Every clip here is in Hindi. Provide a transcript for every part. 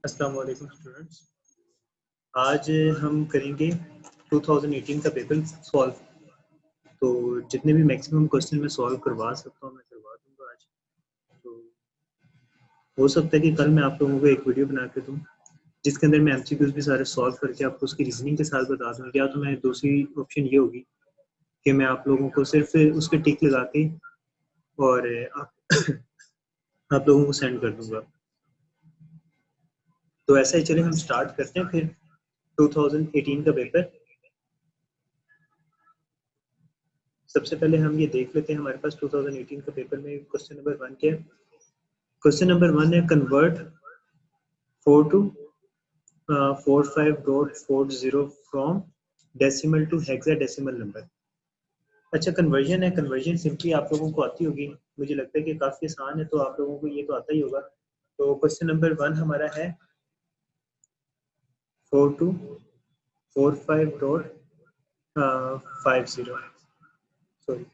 अस्सलाम वालेकुम स्टूडेंट्स। आज हम करेंगे 2018 का पेपर सॉल्व। तो जितने भी मैक्सिमम क्वेश्चन मैं सॉल्व करवा सकता हूँ मैं करवा दूंगा आज। तो हो सकता है कि कल मैं आप लोगों को एक वीडियो बना के दूँ जिसके अंदर मैं एमसीक्यूज भी सारे सॉल्व करके आपको उसकी रीजनिंग के साथ बता दूँ, या तो मैं दूसरी ऑप्शन ये होगी कि मैं आप लोगों को सिर्फ उसके टिक लगा के और आप लोगों को सेंड कर दूंगा। तो ऐसा ही चले हम स्टार्ट करते हैं फिर 2018 का पेपर। सबसे पहले हम ये देख लेते हैं हमारे पास 2018 का पेपर में क्वेश्चन नंबर 1 क्या है। क्वेश्चन नंबर 1 है convert 4245.40 from decimal to hexadecimal number. अच्छा, कन्वर्जन है। कन्वर्जन सिंपली आप लोगों को आती होगी, मुझे लगता है कि काफ़ी आसान है, तो आप लोगों को ये तो आता ही होगा। तो क्वेश्चन नंबर 1 हमारा है 4245.50 सॉरी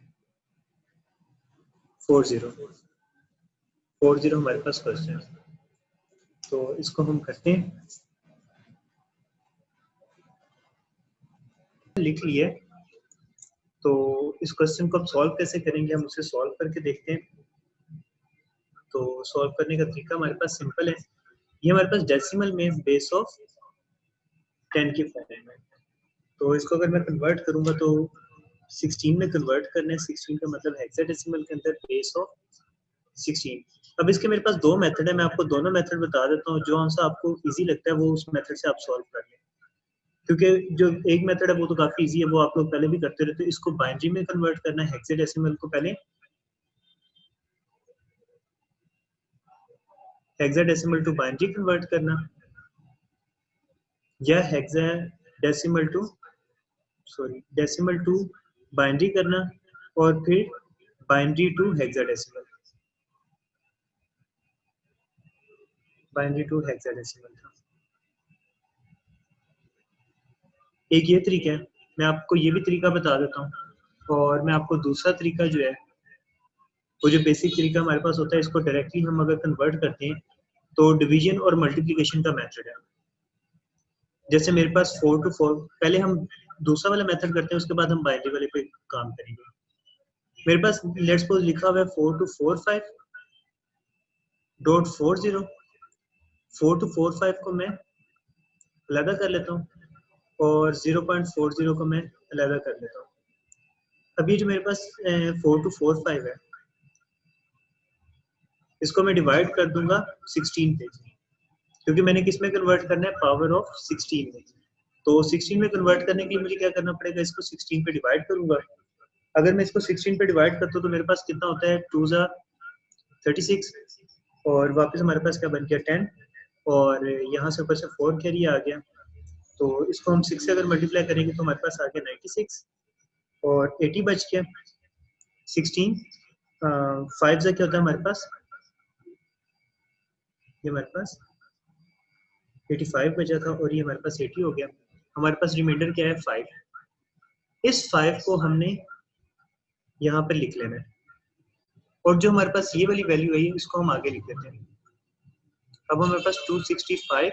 40 हमारे पास क्वेश्चन है। तो इसको हम करते हैं, लिख लिए। तो इस क्वेश्चन को हम सॉल्व कैसे करेंगे, हम उसे सॉल्व करके देखते हैं। तो सॉल्व करने का तरीका हमारे पास सिंपल है। ये हमारे पास डेसिमल में बेस ऑफ 10 की फॉर्म में। तो इसको अगर मैं कन्वर्ट करूंगा तो 16 में कन्वर्ट करना है। 16 का मतलब हेक्साडेसिमल के अंदर बेस ऑफ 16। अब इसके मेरे पास दो मेथड है, मैं आपको दोनों मेथड बता देता हूँ। जो सा आपको इजी लगता है वो उस मेथड से आप सॉल्व कर लें, क्योंकि जो एक मेथड है वो तो काफी इजी है, वो आप लोग पहले भी करते रहते हैं। इसको बाइनरी में कन्वर्ट करना है, हेक्साडेसिमल को पहले हेक्साडेसिमल टू बाइनरी कन्वर्ट करना, या hexadecimal to decimal to binary करना, और फिर binary to hexadecimal, binary to hexadecimal. एक ये तरीका है, मैं आपको ये भी तरीका बता देता हूँ। और मैं आपको दूसरा तरीका जो है, वो जो बेसिक तरीका हमारे पास होता है, इसको डायरेक्टली हम अगर कन्वर्ट करते हैं तो डिवीजन और मल्टीप्लिकेशन का मेथड है। जैसे मेरे पास 4 to 4, पहले हम दूसरा वाला मेथड करते हैं, उसके बाद हम बाइनरी वाले पे काम करेंगे। मेरे पास लेट्स सपोज लिखा हुआ है 4245.40। 4 to 45 को मैं अलग कर लेता हूँ और 0.40 को मैं अलग कर लेता हूँ। अभी जो मेरे पास 4245 है, इसको मैं डिवाइड कर दूंगा 16 पे, क्योंकि मैंने किस में कन्वर्ट करना है, पावर ऑफ 16 में। तो 16 में कन्वर्ट करने के लिए मुझे क्या करना पड़ेगा, इसको 16 पे डिवाइड करूंगा। अगर मैं इसको 16 पे डिवाइड करता हूँ तो मेरे पास कितना होता है, 2 ज़ा 36, और वापस हमारे पास क्या बन गया 10, और यहाँ से ऊपर से 4 कैरी आ गया। तो इसको हम 6 से अगर मल्टीप्लाई करेंगे तो हमारे पास आ गया 96, और 80 बच गया। 16 5 से क्या होता है हमारे पास, ये हमारे पास 85 बचा था, और ये हमारे पास 80 हो गया। हमारे पास रिमाइंडर क्या है, 5। इस 5 को हमने यहाँ पर लिख लेना है, और जो हमारे पास ये वाली वैल्यू है इसको हम आगे लिख देते हैं। अब हमारे पास 265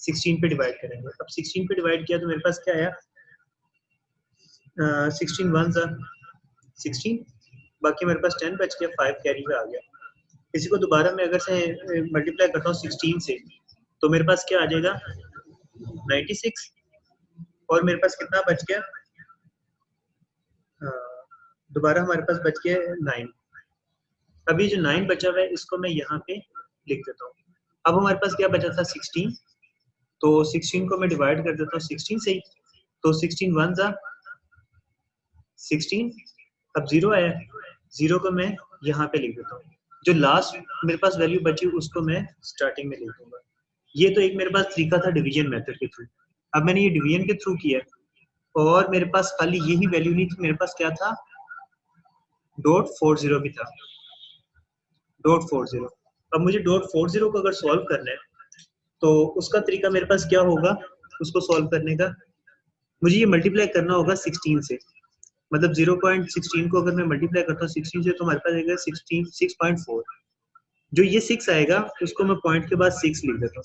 16 पे डिवाइड करेंगे। अब 16 पे डिवाइड किया तो मेरे पास क्या आया, 16 1 ज़ा 16, बाकी मेरे पास 10 बच गया, 5 कैरी पे आ गया। इसी को दोबारा मैं अगर से मल्टीप्लाई करता हूँ 16 से, तो मेरे पास क्या आ जाएगा 96, और मेरे पास कितना बच गया, दोबारा हमारे पास बच गया 9। अभी जो 9 बचा हुआ है इसको मैं यहाँ पे लिख देता हूँ। अब हमारे पास क्या बचा था 16, तो 16 को मैं डिवाइड कर देता हूँ 16 से ही। तो 16 1 ज़ा 16, अब 0 आया, 0 को मैं यहाँ पे लिख देता हूँ। जो लास्ट मेरे पास वैल्यू बची उसको मैं स्टार्टिंग में लिख दूंगा। ये तो एक मेरे पास तरीका था डिवीजन मेथड के थ्रू। अब मैंने ये डिवीजन के थ्रू किया, और मेरे पास खाली यही वैल्यू नहीं थी, मेरे पास क्या था, .40 भी था, .40। अब मुझे .40 को अगर सॉल्व करना है तो उसका तरीका मेरे पास क्या होगा, उसको सॉल्व करने का मुझे ये मल्टीप्लाई करना होगा 16 से। मतलब 0.16 को अगर मैं मल्टीप्लाई करता हूँ 16 से तो हमारे पास आएगा 6.4। जो ये 6 आएगा उसको मैं पॉइंट के बाद 6 लिख देता हूँ।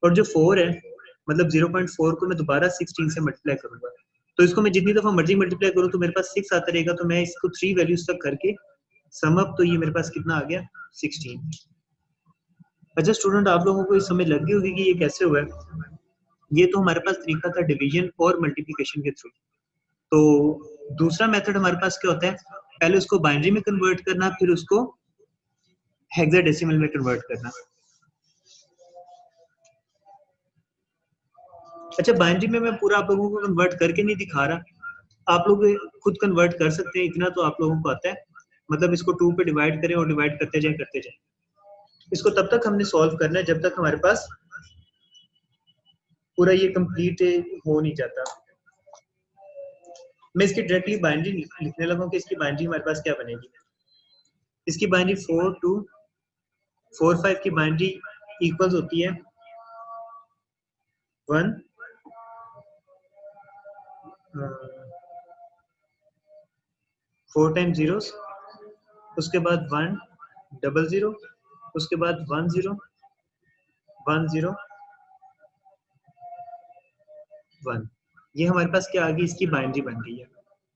और जो 4 है मतलब 0.4 को मैं दोबारा 16 से मल्टीप्लाई करूंगा, तो इसको मैं जितनी दफा मर्जी मल्टीप्लाई करूं तो मेरे पास 6 आता रहेगा, तो मैं इसको 3 वैल्यूज तक करके सम अप, तो ये मेरे पास कितना आ गया 16। अच्छा स्टूडेंट, आप लोगों को इस समय लग गई होगी कि ये कैसे हुआ है। ये तो हमारे पास तरीका था डिवीजन और मल्टीप्लिकेशन के थ्रू। तो दूसरा मेथड हमारे पास क्या होता है, पहले उसको बाइनरी में कन्वर्ट करना, फिर उसको हेक्साडेसिमल में कन्वर्ट करना। अच्छा बाइनरी में मैं पूरा आप लोगों को कन्वर्ट करके नहीं दिखा रहा, आप लोग खुद कन्वर्ट कर सकते हैं, इतना तो आप लोगों को आता है। मतलब इसको 2 पे डिवाइड करें और डिवाइड करते जाए। इसको तब तक हमने सॉल्व करना है जब तक हमारे पास पूरा ये कंप्लीट हो नहीं जाता। मैं इसकी डायरेक्टली बाइनरी लिखने लगा कि इसकी बाइनरी हमारे पास क्या बनेगी। इसकी बाइनरी 4 to 4 5 की बाइनरी इक्वल्स होती है 1 4 टाइम्स जीरोस, उसके बाद 1 डबल 0, उसके बाद 1 0 1 0 1। ये हमारे पास क्या आ गई, इसकी बाइनरी बन गई है।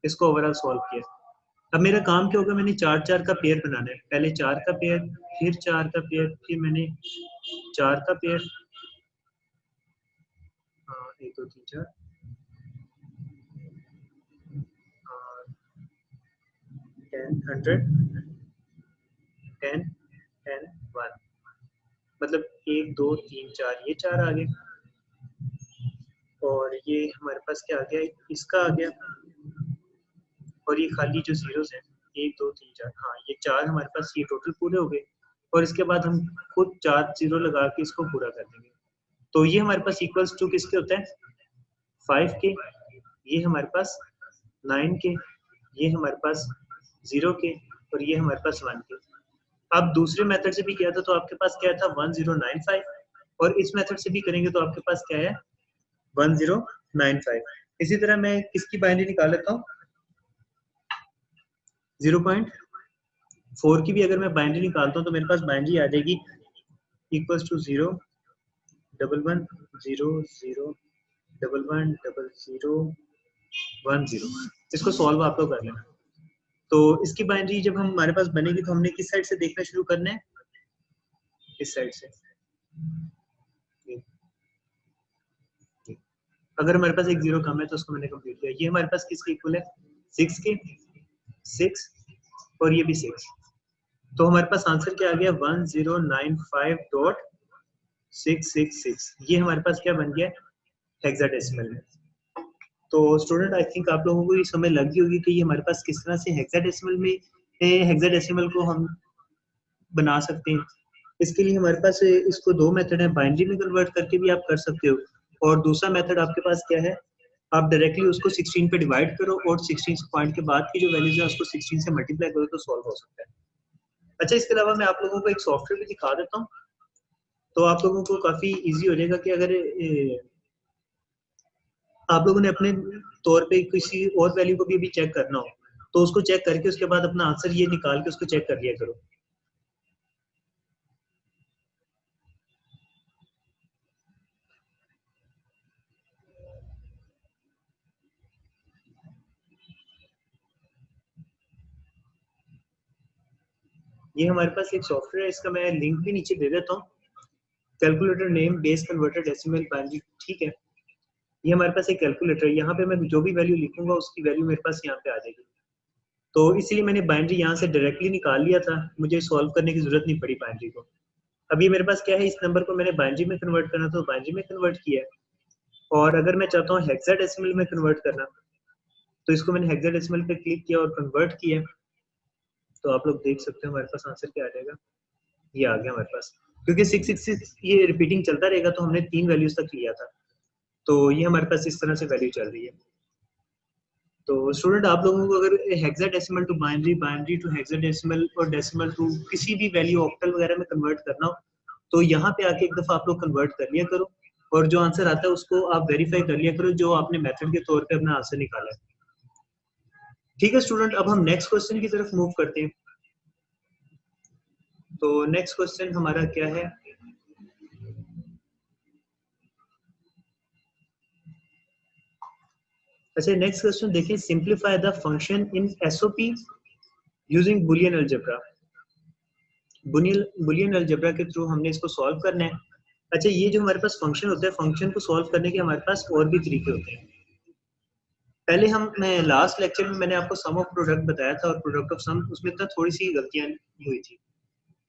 इसको ओवरऑल सॉल्व किया। अब मेरा काम क्या होगा, मैंने 4 4 का पेयर बनाना है। पहले 4 का पेयर, फिर 4 का पेयर, फिर मैंने 4 का पेयर, 1 2 3 4, 10 100 10 10 1, मतलब 1 2 3 4, ये 4 आ गए। और ये हमारे पास क्या आ गया, इसका आ गया, और ये खाली जो जीरोस है 1 2 3 4, हाँ ये 4 हमारे पास ये टोटल पूरे हो गए। और इसके बाद हम खुद 4 जीरो लगा के इसको पूरा कर देंगे। तो ये हमारे पास इक्वल्स टू किसके होता है, 5 के, ये हमारे पास 9 के, ये हमारे पास 0 के, और ये हमारे पास 1 के। अब दूसरे मेथड से भी किया था तो आपके पास क्या था 1095, और इस मेथड से भी करेंगे तो आपके पास क्या है 1095। इसी तरह मैं किसकी बाइनरी निकाल लेता हूँ, 0.4 की भी अगर मैं बाइनरी निकालता हूँ तो मेरे पास बाइनरी आ जाएगी इक्वल्स टू 0 1 1 0 0 1 1 0 1 0। इसको सॉल्व आप लोग कर लेना। तो इसकी बाइनरी जब हमारे पास बनेगी तो हमने किस साइड से देखना शुरू करना है, इस साइड से। अगर हमारे पास एक 0 कम है तो उसको मैंने कंप्लीट किया। ये हमारे पास किसके इक्वल है, 6 के, 6, और ये भी 6। तो हमारे पास आंसर क्या आ गया 1095.666। ये हमारे पास क्या बन गया हेक्साडेसिमल में। तो स्टूडेंट आई थिंक आप लोगों को ये समझ लग गई होगी कि ये हमारे पास किस तरह से हेक्साडेसिमल में हेक्साडेसिमल को हम बना सकते हैं। इसके लिए हमारे पास इसको 2 मेथड है, बाइनरी में कन्वर्ट करके भी आप कर सकते हो, और दूसरा मेथड आपके पास क्या है, आप डायरेक्टली उसको 16 पे डिवाइड करो और 16 पॉइंट के बाद की जो वैल्यूज है उसको 16 से मल्टीप्लाई करो तो सॉल्व हो सकता है। अच्छा इसके अलावा मैं आप लोगों को एक सॉफ्टवेयर भी दिखा देता हूँ, तो आप लोगों को काफी इजी हो जाएगा कि अगर आप लोगों ने अपने तौर पे किसी और वैल्यू को भी अभी चेक करना हो तो उसको चेक करके उसके बाद अपना आंसर ये निकाल के उसको चेक कर लिया करो। ये हमारे पास एक सॉफ्टवेयर है, इसका मैं लिंक भी नीचे दे देता हूँ, calculator name base converter decimal binary, ठीक है। ये हमारे पास एक कैलकुलेटर है, यहाँ पे मैं जो भी वैल्यू लिखूंगा उसकी वैल्यू मेरे पास यहाँ पे आ जाएगी। तो इसीलिए मैंने बाइनरी यहाँ से डायरेक्टली निकाल लिया था, मुझे सॉल्व करने की जरूरत नहीं पड़ी बाइनरी को। अभी मेरे पास क्या है, इस नंबर को मैंने बाइनरी में कन्वर्ट करना तो बाइनरी में कन्वर्ट किया है, और अगर मैं चाहता हूँ हेक्साडेसिमल में कन्वर्ट करना तो इसको मैंने हेक्साडेसिमल पे क्लिक किया और कन्वर्ट किया। तो आप लोग देख सकते हैं हमारे पास आंसर क्या आ जाएगा, ये आ गया हमारे पास। क्योंकि 666 ये रिपीटिंग चलता रहेगा तो हमने 3 वैल्यूज तक लिया था, तो ये हमारे पास इस तरह से वैल्यू चल रही है। तो स्टूडेंट आप लोगों को अगर hexadecimal to binary, binary to hexadecimal और डेसिमल टू किसी भी वैल्यू ऑक्टल वगैरह में कन्वर्ट करना हो तो यहाँ पे आके एक दफा आप लोग कन्वर्ट कर लिया करो, और जो आंसर आता है उसको आप वेरीफाई कर लिया करो जो आपने मेथड के तौर पे अपना आंसर निकाला है। ठीक है स्टूडेंट, अब हम नेक्स्ट क्वेश्चन की तरफ मूव करते हैं। तो नेक्स्ट क्वेश्चन हमारा क्या है, अच्छा नेक्स्ट क्वेश्चन देखिए, simplify the function in SOP using Boolean algebra. Boolean algebra के थ्रू हमने इसको सॉल्व करना है। अच्छा ये जो हमारे पास फंक्शन होता है, फंक्शन को सॉल्व करने के हमारे पास और भी तरीके होते हैं। पहले मैं लास्ट लेक्चर में मैंने आपको सम ऑफ प्रोडक्ट बताया था और प्रोडक्ट ऑफ सम, उसमें तो थोड़ी सी गलतियां हुई थी,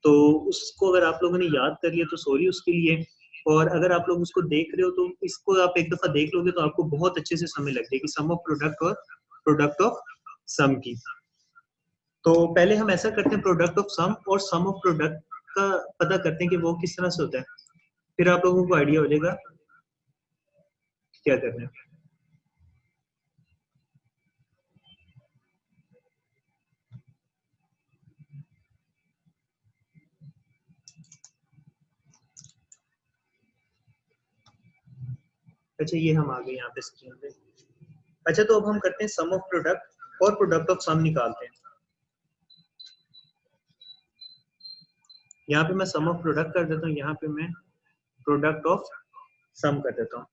तो उसको अगर आप लोगों ने याद कर लिया तो सॉरी उसके लिए, और अगर आप लोग उसको देख रहे हो तो इसको आप एक दफा देख लोगे तो आपको बहुत अच्छे से समझ लग जाएगी सम ऑफ प्रोडक्ट और प्रोडक्ट ऑफ सम की। तो पहले हम ऐसा करते हैं, प्रोडक्ट ऑफ सम और सम ऑफ प्रोडक्ट का पता करते हैं कि वो किस तरह से होता है, फिर आप लोगों को आइडिया हो जाएगा क्या करना है। अच्छा ये हम आ गए यहाँ पे स्क्रीन पे। अच्छा तो अब हम करते हैं सम ऑफ प्रोडक्ट और प्रोडक्ट ऑफ सम निकालते हैं। यहाँ पे मैं सम ऑफ प्रोडक्ट कर देता हूँ, यहाँ पे मैं प्रोडक्ट ऑफ सम कर देता हूँ।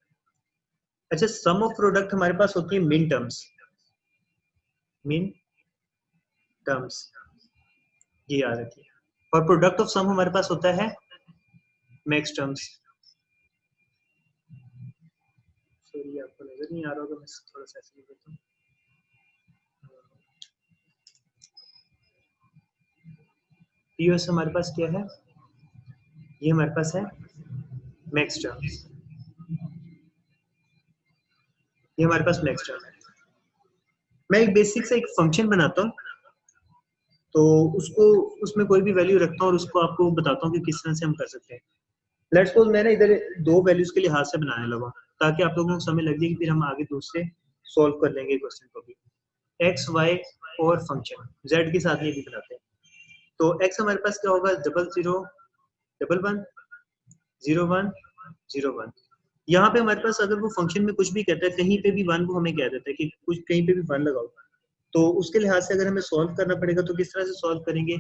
अच्छा सम ऑफ प्रोडक्ट हमारे पास होती है मिन टर्म्स, मिन टर्म्स ये याद रखिए, और प्रोडक्ट ऑफ सम हमारे पास होता है मैक्स टर्म्स। सॉरी आपको नजर नहीं आ रहा होगा, मैं थोड़ा सा ऐसे लिख देता हूँ। पीओएस हमारे पास क्या है, ये हमारे पास है मैक्स टर्म्स, ये हमारे पास मैक्स टर्म है। मैं एक बेसिक से एक फंक्शन बनाता हूँ, तो उसको उसमें कोई भी वैल्यू रखता हूँ और उसको आपको बताता हूँ कि किस तरह से हम कर सकते हैं। लेट्स सपोज मैंने इधर दो वैल्यूज के लिहाज से बनाने लगा, ताकि आप लोगों को समझ लग जाए कि फिर हम आगे दूसरे सॉल्व कर लेंगे क्वेश्चन को भी। एक्स वाई और फंक्शन जेड के साथ ये भी बनाते हैं। तो एक्स हमारे पास क्या होगा, 00 11 01 01। यहाँ पे हमारे पास अगर वो फंक्शन में कुछ भी कहता है, कहीं पे भी वन, वो हमें कह देता है कि कुछ कहीं पे भी वन लगाओ, तो उसके लिहाज से अगर हमें सॉल्व करना पड़ेगा तो किस तरह से सॉल्व करेंगे।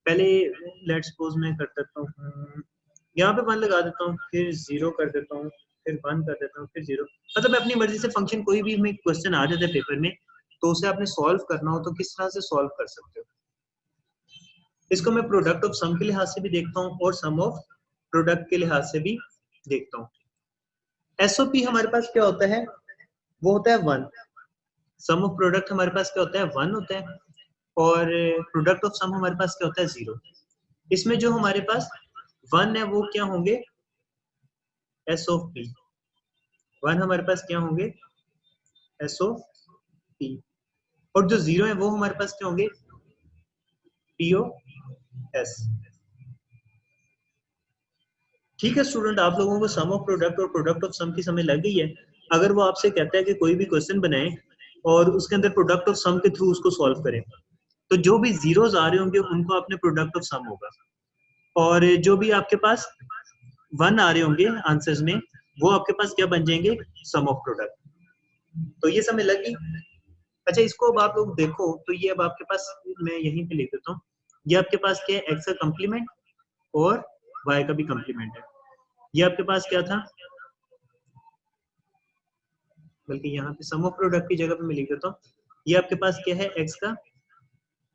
पहले लेट्स सपोज मैं कर देता हूँ, यहाँ पे वन लगा देता हूँ, फिर जीरो कर देता हूँ, फिर वन कर देता हूँ, फिर जीरो। मतलब अपनी मर्जी से फंक्शन कोई भी हमें क्वेश्चन आ जाता है पेपर में, तो उसे आपने सॉल्व करना हो तो किस तरह से सॉल्व कर सकते हो। इसको मैं प्रोडक्ट ऑफ सम के लिहाज से भी देखता हूँ और सम ऑफ प्रोडक्ट के लिहाज से भी देखता हूँ। एसओपी हमारे पास क्या होता है, वो होता है वन। सम ऑफ प्रोडक्ट हमारे पास क्या होता है, वन होता है, और प्रोडक्ट ऑफ सम हमारे पास क्या होता है, जीरो। इसमें जो हमारे पास वन है वो क्या होंगे, एस ऑफ पी। वन हमारे पास क्या होंगे, एस ऑफ पी, और जो जीरो है वो हमारे पास क्या होंगे, पीओ एस। ठीक है स्टूडेंट, आप लोगों को सम ऑफ प्रोडक्ट और प्रोडक्ट ऑफ सम की समझ लग गई है। अगर वो आपसे कहता है कि कोई भी क्वेश्चन बनाए और उसके अंदर प्रोडक्ट ऑफ सम के थ्रू उसको सॉल्व करें, तो जो भी जीरोस आ रहे होंगे उनको अपने प्रोडक्ट ऑफ सम होगा, और जो भी आपके पास वन आ रहे होंगे आंसर्स में, वो आपके पास क्या बन जाएंगे, सम ऑफ प्रोडक्ट। तो ये समझ लगी। अच्छा इसको अब आप लोग देखो, तो ये अब आपके पास, मैं यहीं पे लिख देता हूँ, ये आपके पास क्या है, एक्स का कम्प्लीमेंट और वाई का भी कम्प्लीमेंट है। ये आपके पास क्या था, बल्कि यहाँ पे सम ऑफ प्रोडक्ट की जगह पे मैं लिख देता हूँ, ये आपके पास क्या है, एक्स का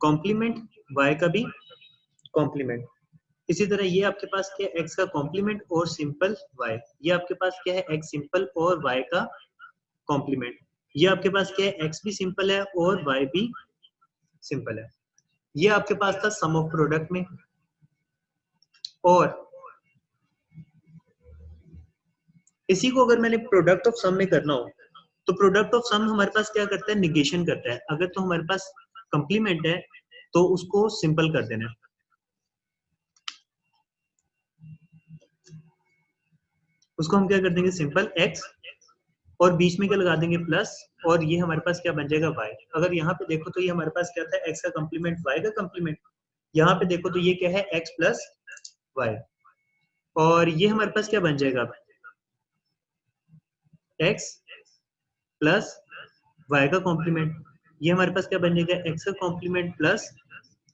कॉम्प्लीमेंट, वाई का भी कॉम्प्लीमेंट। इसी तरह ये आपके पास क्या है, एक्स का कॉम्प्लीमेंट और सिंपल वाई। ये आपके पास क्या है, एक्स सिंपल और वाई का कॉम्प्लीमेंट। ये आपके पास क्या है, एक्स भी सिंपल है और वाई भी सिंपल है। ये आपके पास था सम ऑफ प्रोडक्ट में। और इसी को अगर मैंने प्रोडक्ट ऑफ सम में करना हो, तो प्रोडक्ट ऑफ सम हमारे पास क्या करता है, निगेशन करता है। अगर तो हमारे पास कंप्लीमेंट है तो उसको सिंपल कर देना है। उसको हम क्या कर देंगे, सिंपल एक्स, और बीच में क्या लगा देंगे, प्लस, और ये हमारे पास क्या बन जाएगा, वाई। अगर यहाँ पे देखो तो ये हमारे पास क्या था, एक्स का कम्प्लीमेंट वाई का कम्प्लीमेंट। यहाँ पे देखो तो ये क्या है, एक्स प्लस वाई, और ये हमारे पास क्या बन जाएगा, एक्स प्लस वाई का कॉम्प्लीमेंट। ये हमारे पास क्या बन जाएगा, एक्स का कॉम्प्लीमेंट प्लस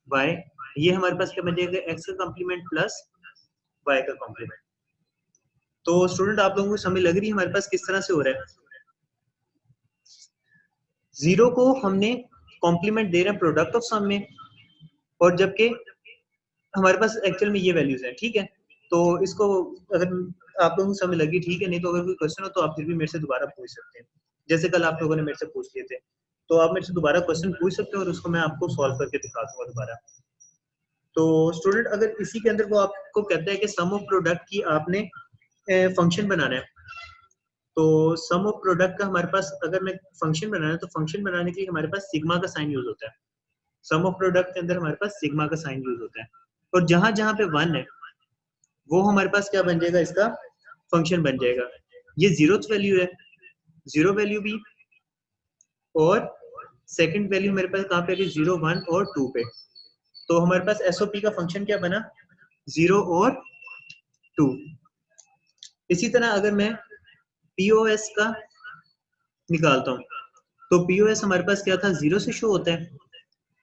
वाई। ये हमारे पास क्या बन जाएगा, एक्स का कॉम्प्लीमेंट प्लस वाई का कॉम्प्लीमेंट। तो स्टूडेंट आप लोगों को समझ लग रही है हमारे पास किस तरह से हो रहा है। 0 को हमने कॉम्प्लीमेंट दे रहे हैं प्रोडक्ट ऑफ सम में, और जबकि हमारे पास एक्चुअल में ये वैल्यूज हैं, ठीक है। तो इसको अगर आप लोगों को समझ लगी ठीक है, नहीं तो अगर कोई क्वेश्चन हो तो आप फिर भी मेरे से दोबारा पूछ सकते हैं, जैसे कल आप लोगों ने मेरे से पूछ लिए थे, तो आप मेरे से दोबारा क्वेश्चन पूछ सकते हैं और उसको मैं आपको सॉल्व करके दिखा दूंगा दोबारा। तो स्टूडेंट अगर इसी के अंदर वो आपको कहता है कि सम ऑफ प्रोडक्ट की आपने फंक्शन बनाना है, तो सम ऑफ प्रोडक्ट का हमारे पास अगर मैं फंक्शन बनाना है तो फंक्शन बनाने के लिए हमारे पास सिग्मा का साइन यूज होता है। सम ऑफ प्रोडक्ट के अंदर हमारे पास सिग्मा का साइन यूज होता है, और जहां जहां पे 1 है वो हमारे पास क्या बन जाएगा, इसका फंक्शन बन जाएगा। ये जीरोथ वैल्यू है, जीरो वैल्यू भी, और सेकंड वैल्यू मेरे पास कहाँ पे है, 0 1 और 2 पे। तो हमारे पास एसओपी का फंक्शन क्या बना, 0 और 2। इसी तरह अगर मैं पीओएस का निकालता हूँ, तो पीओएस हमारे पास क्या था, 0 से शो होता है,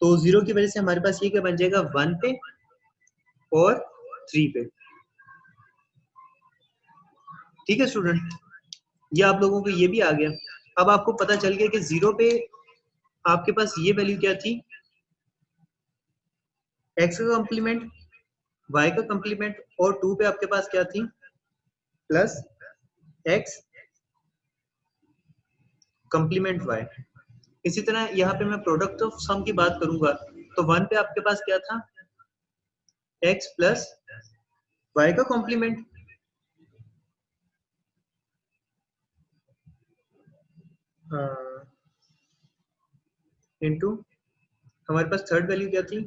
तो 0 की वजह से हमारे पास ये क्या बन जाएगा, 1 पे और 3 पे। ठीक है स्टूडेंट, ये आप लोगों को ये भी आ गया। अब आपको पता चल गया कि 0 पे आपके पास ये वैल्यू क्या थी, x का कॉम्प्लीमेंट, y का कॉम्प्लीमेंट, और 2 पे आपके पास क्या थी, प्लस x कॉम्प्लीमेंट y। इसी तरह यहाँ पे मैं प्रोडक्ट ऑफ सम की बात करूंगा, तो 1 पे आपके पास क्या था, x प्लस y का कॉम्प्लीमेंट, इनटू हमारे पास थर्ड वैल्यू क्या थी,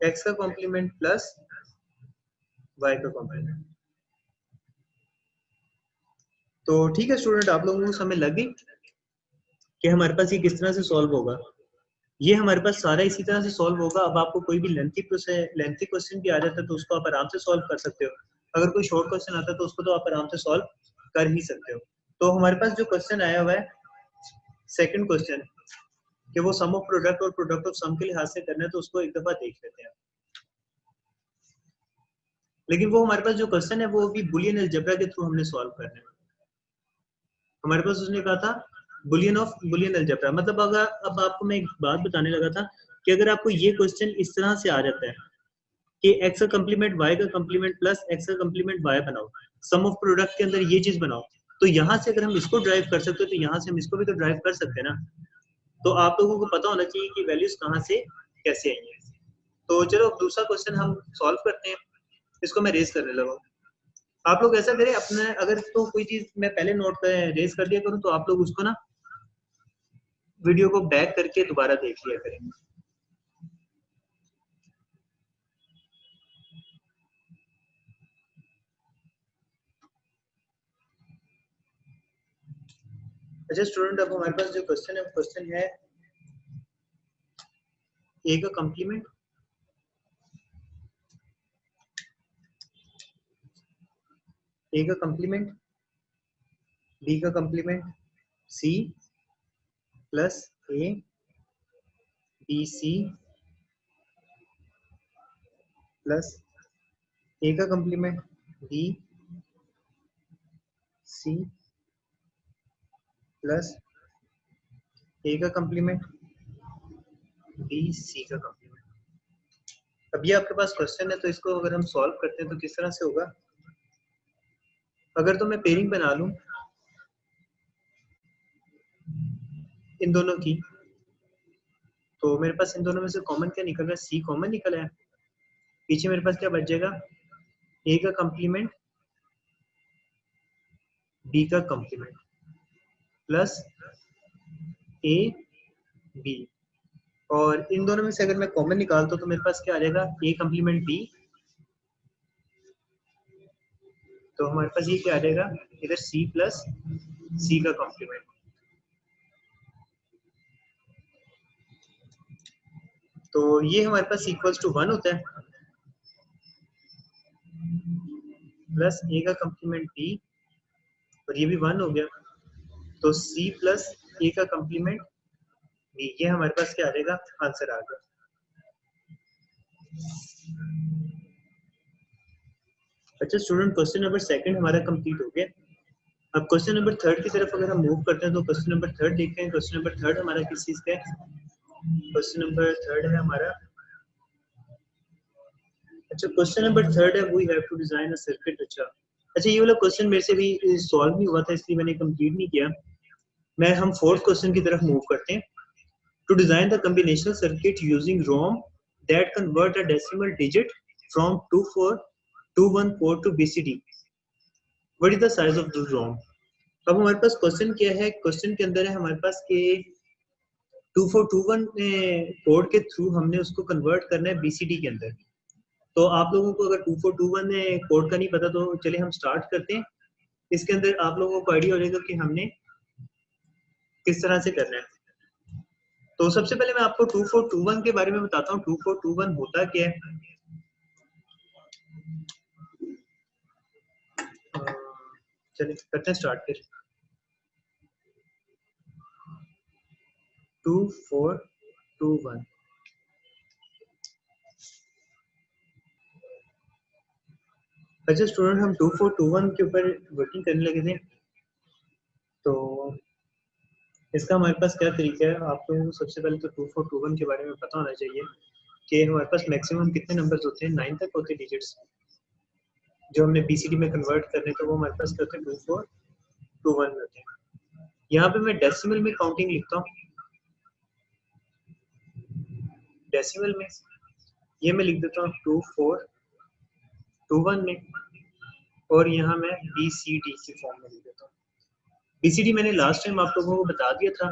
x का कॉम्प्लीमेंट प्लस y का कॉम्प्लीमेंट। तो ठीक है स्टूडेंट, आप लोगों को समझ लग गई कि हमारे पास ये किस तरह से सॉल्व होगा। ये हमारे पास सारा इसी तरह से सॉल्व होगा। अब आपको कोई भी लेंथी क्वेश्चन भी आ जाता है तो उसको आप आराम से सॉल्व कर सकते हो, अगर कोई शॉर्ट क्वेश्चन आता है तो उसको तो आप आराम से सॉल्व कर ही सकते हो। तो हमारे पास जो क्वेश्चन आया हुआ है सेकंड क्वेश्चन, कि वो सम ऑफ प्रोडक्ट और प्रोडक्ट ऑफ सम के लिहाज से करना है, तो उसको एक दफा देख लेते हैं। लेकिन वो हमारे पास जो क्वेश्चन है वो भी बुलियन अलजेब्रा के थ्रू हमने सॉल्व करना है। हमारे पास उसने कहा था बुलियन अलजेब्रा, मतलब अगर अब आपको मैं एक बात बताने लगा था कि अगर आपको ये क्वेश्चन इस तरह से आ जाता है कि x का कॉम्प्लीमेंट y का कॉम्प्लीमेंट प्लस x का कॉम्प्लीमेंट y बनाओ, सम ऑफ प्रोडक्ट के अंदर ये चीज बनाओ, तो यहाँ से अगर हम इसको ड्राइव कर सकते हो तो यहाँ से हम इसको भी तो ड्राइव कर सकते हैं ना। तो आप लोगों को पता होना चाहिए कि वैल्यूज कहाँ से कैसे आई है। तो चलो अब दूसरा क्वेश्चन हम सॉल्व करते हैं, इसको मैं रेज करने लगा। आप लोग ऐसा करें अपने, अगर तो कोई चीज मैं पहले नोट कर रेज कर दिया करूँ तो आप लोग उसको ना वीडियो को बैक करके दोबारा देख लिया करेंगे। अच्छा स्टूडेंट, अब हमारे पास जो क्वेश्चन है वो क्वेश्चन है ए का कॉम्प्लीमेंट, ए का कॉम्प्लीमेंट, बी का complement, C plus A B C plus A का complement B C plus A का कॉम्प्लीमेंट बी सी का कॉम्प्लीमेंट। अब ये आपके पास क्वेश्चन है, तो इसको अगर हम सॉल्व करते हैं तो किस तरह से होगा। अगर तो मैं पेयरिंग बना लूं इन दोनों की, तो मेरे पास इन दोनों में से कॉमन क्या निकल रहा है, सी कॉमन निकला है। पीछे मेरे पास क्या बच जाएगा, ए का कॉम्प्लीमेंट बी का कॉम्प्लीमेंट प्लस ए बी, और इन दोनों में से अगर मैं कॉमन निकालता हूं तो मेरे पास क्या आ जाएगा, ए कॉम्प्लीमेंट बी। तो हमारे पास ये क्या आ जाएगा, इधर सी प्लस सी का कॉम्प्लीमेंट। तो ये हमारे पास इक्वल्स टू 1 होता है, प्लस ए का कॉम्प्लीमेंट बी, और ये भी 1 हो गया, तो सी प्लस ए का कॉम्प्लीमेंट बी, ये हमारे पास क्या आ जाएगा, आंसर आ गया। अच्छा स्टूडेंट, क्वेश्चन नंबर सेकंड हमारा कंप्लीट हो गया। अब क्वेश्चन नंबर 3 की तरफ अगर हम मूव करते हैं तो क्वेश्चन नंबर 3 देखते हैं। क्वेश्चन नंबर 3 हमारा किस चीज का है? क्वेश्चन नंबर 3 है हमारा, अच्छा क्वेश्चन नंबर 3 है we have to design a circuit. अच्छा ये वाला क्वेश्चन मेरे से भी सॉल्व नहीं हुआ था इसलिए मैंने कंप्लीट नहीं किया। मैं हम 4th क्वेश्चन की तरफ मूव करते हैं। To design the combinational circuit using ROM that convert a decimal digit from 24214 to BCD, what is the size of the ROM? अब हमारे पास क्वेश्चन क्या है? क्वेश्चन के अंदर है हमारे पास के 2421 कोड के थ्रू हमने उसको कन्वर्ट करना है बीसीडी के अंदर। तो आप लोगों को अगर 2421 कोड का नहीं पता तो चले हम स्टार्ट करते हैं। इसके अंदर आप लोगों को आइडिया हो जाएगा कि हमने किस तरह से करना है। तो सबसे पहले मैं आपको 2421 के बारे में बताता हूँ। 2421 होता क्या है? चलिए करते हैं स्टार्ट फिर। 2421 अच्छा स्टूडेंट, हम 2421 के ऊपर वर्किंग करने लगे थे। तो इसका हमारे पास क्या तरीका है? आप लोगों को सबसे पहले तो 2421 के बारे में पता होना चाहिए कि हमारे पास मैक्सिमम कितने नंबर्स होते हैं। 9 तक होते हैं डिजिट्स जो हमने बीसीडी में कन्वर्ट करने, तो वो हमारे पास करते हैं 2421 में होते हैं। यहाँ पे मैं डेसिमल में काउंटिंग लिखता हूँ। डेसिमल में ये मैं लिख देता हूँ 2421 में, और यहाँ मैं बीसीडी की फॉर्म में लिख देता हूँ। बीसीडी मैंने लास्ट टाइम आप लोगों को बता दिया था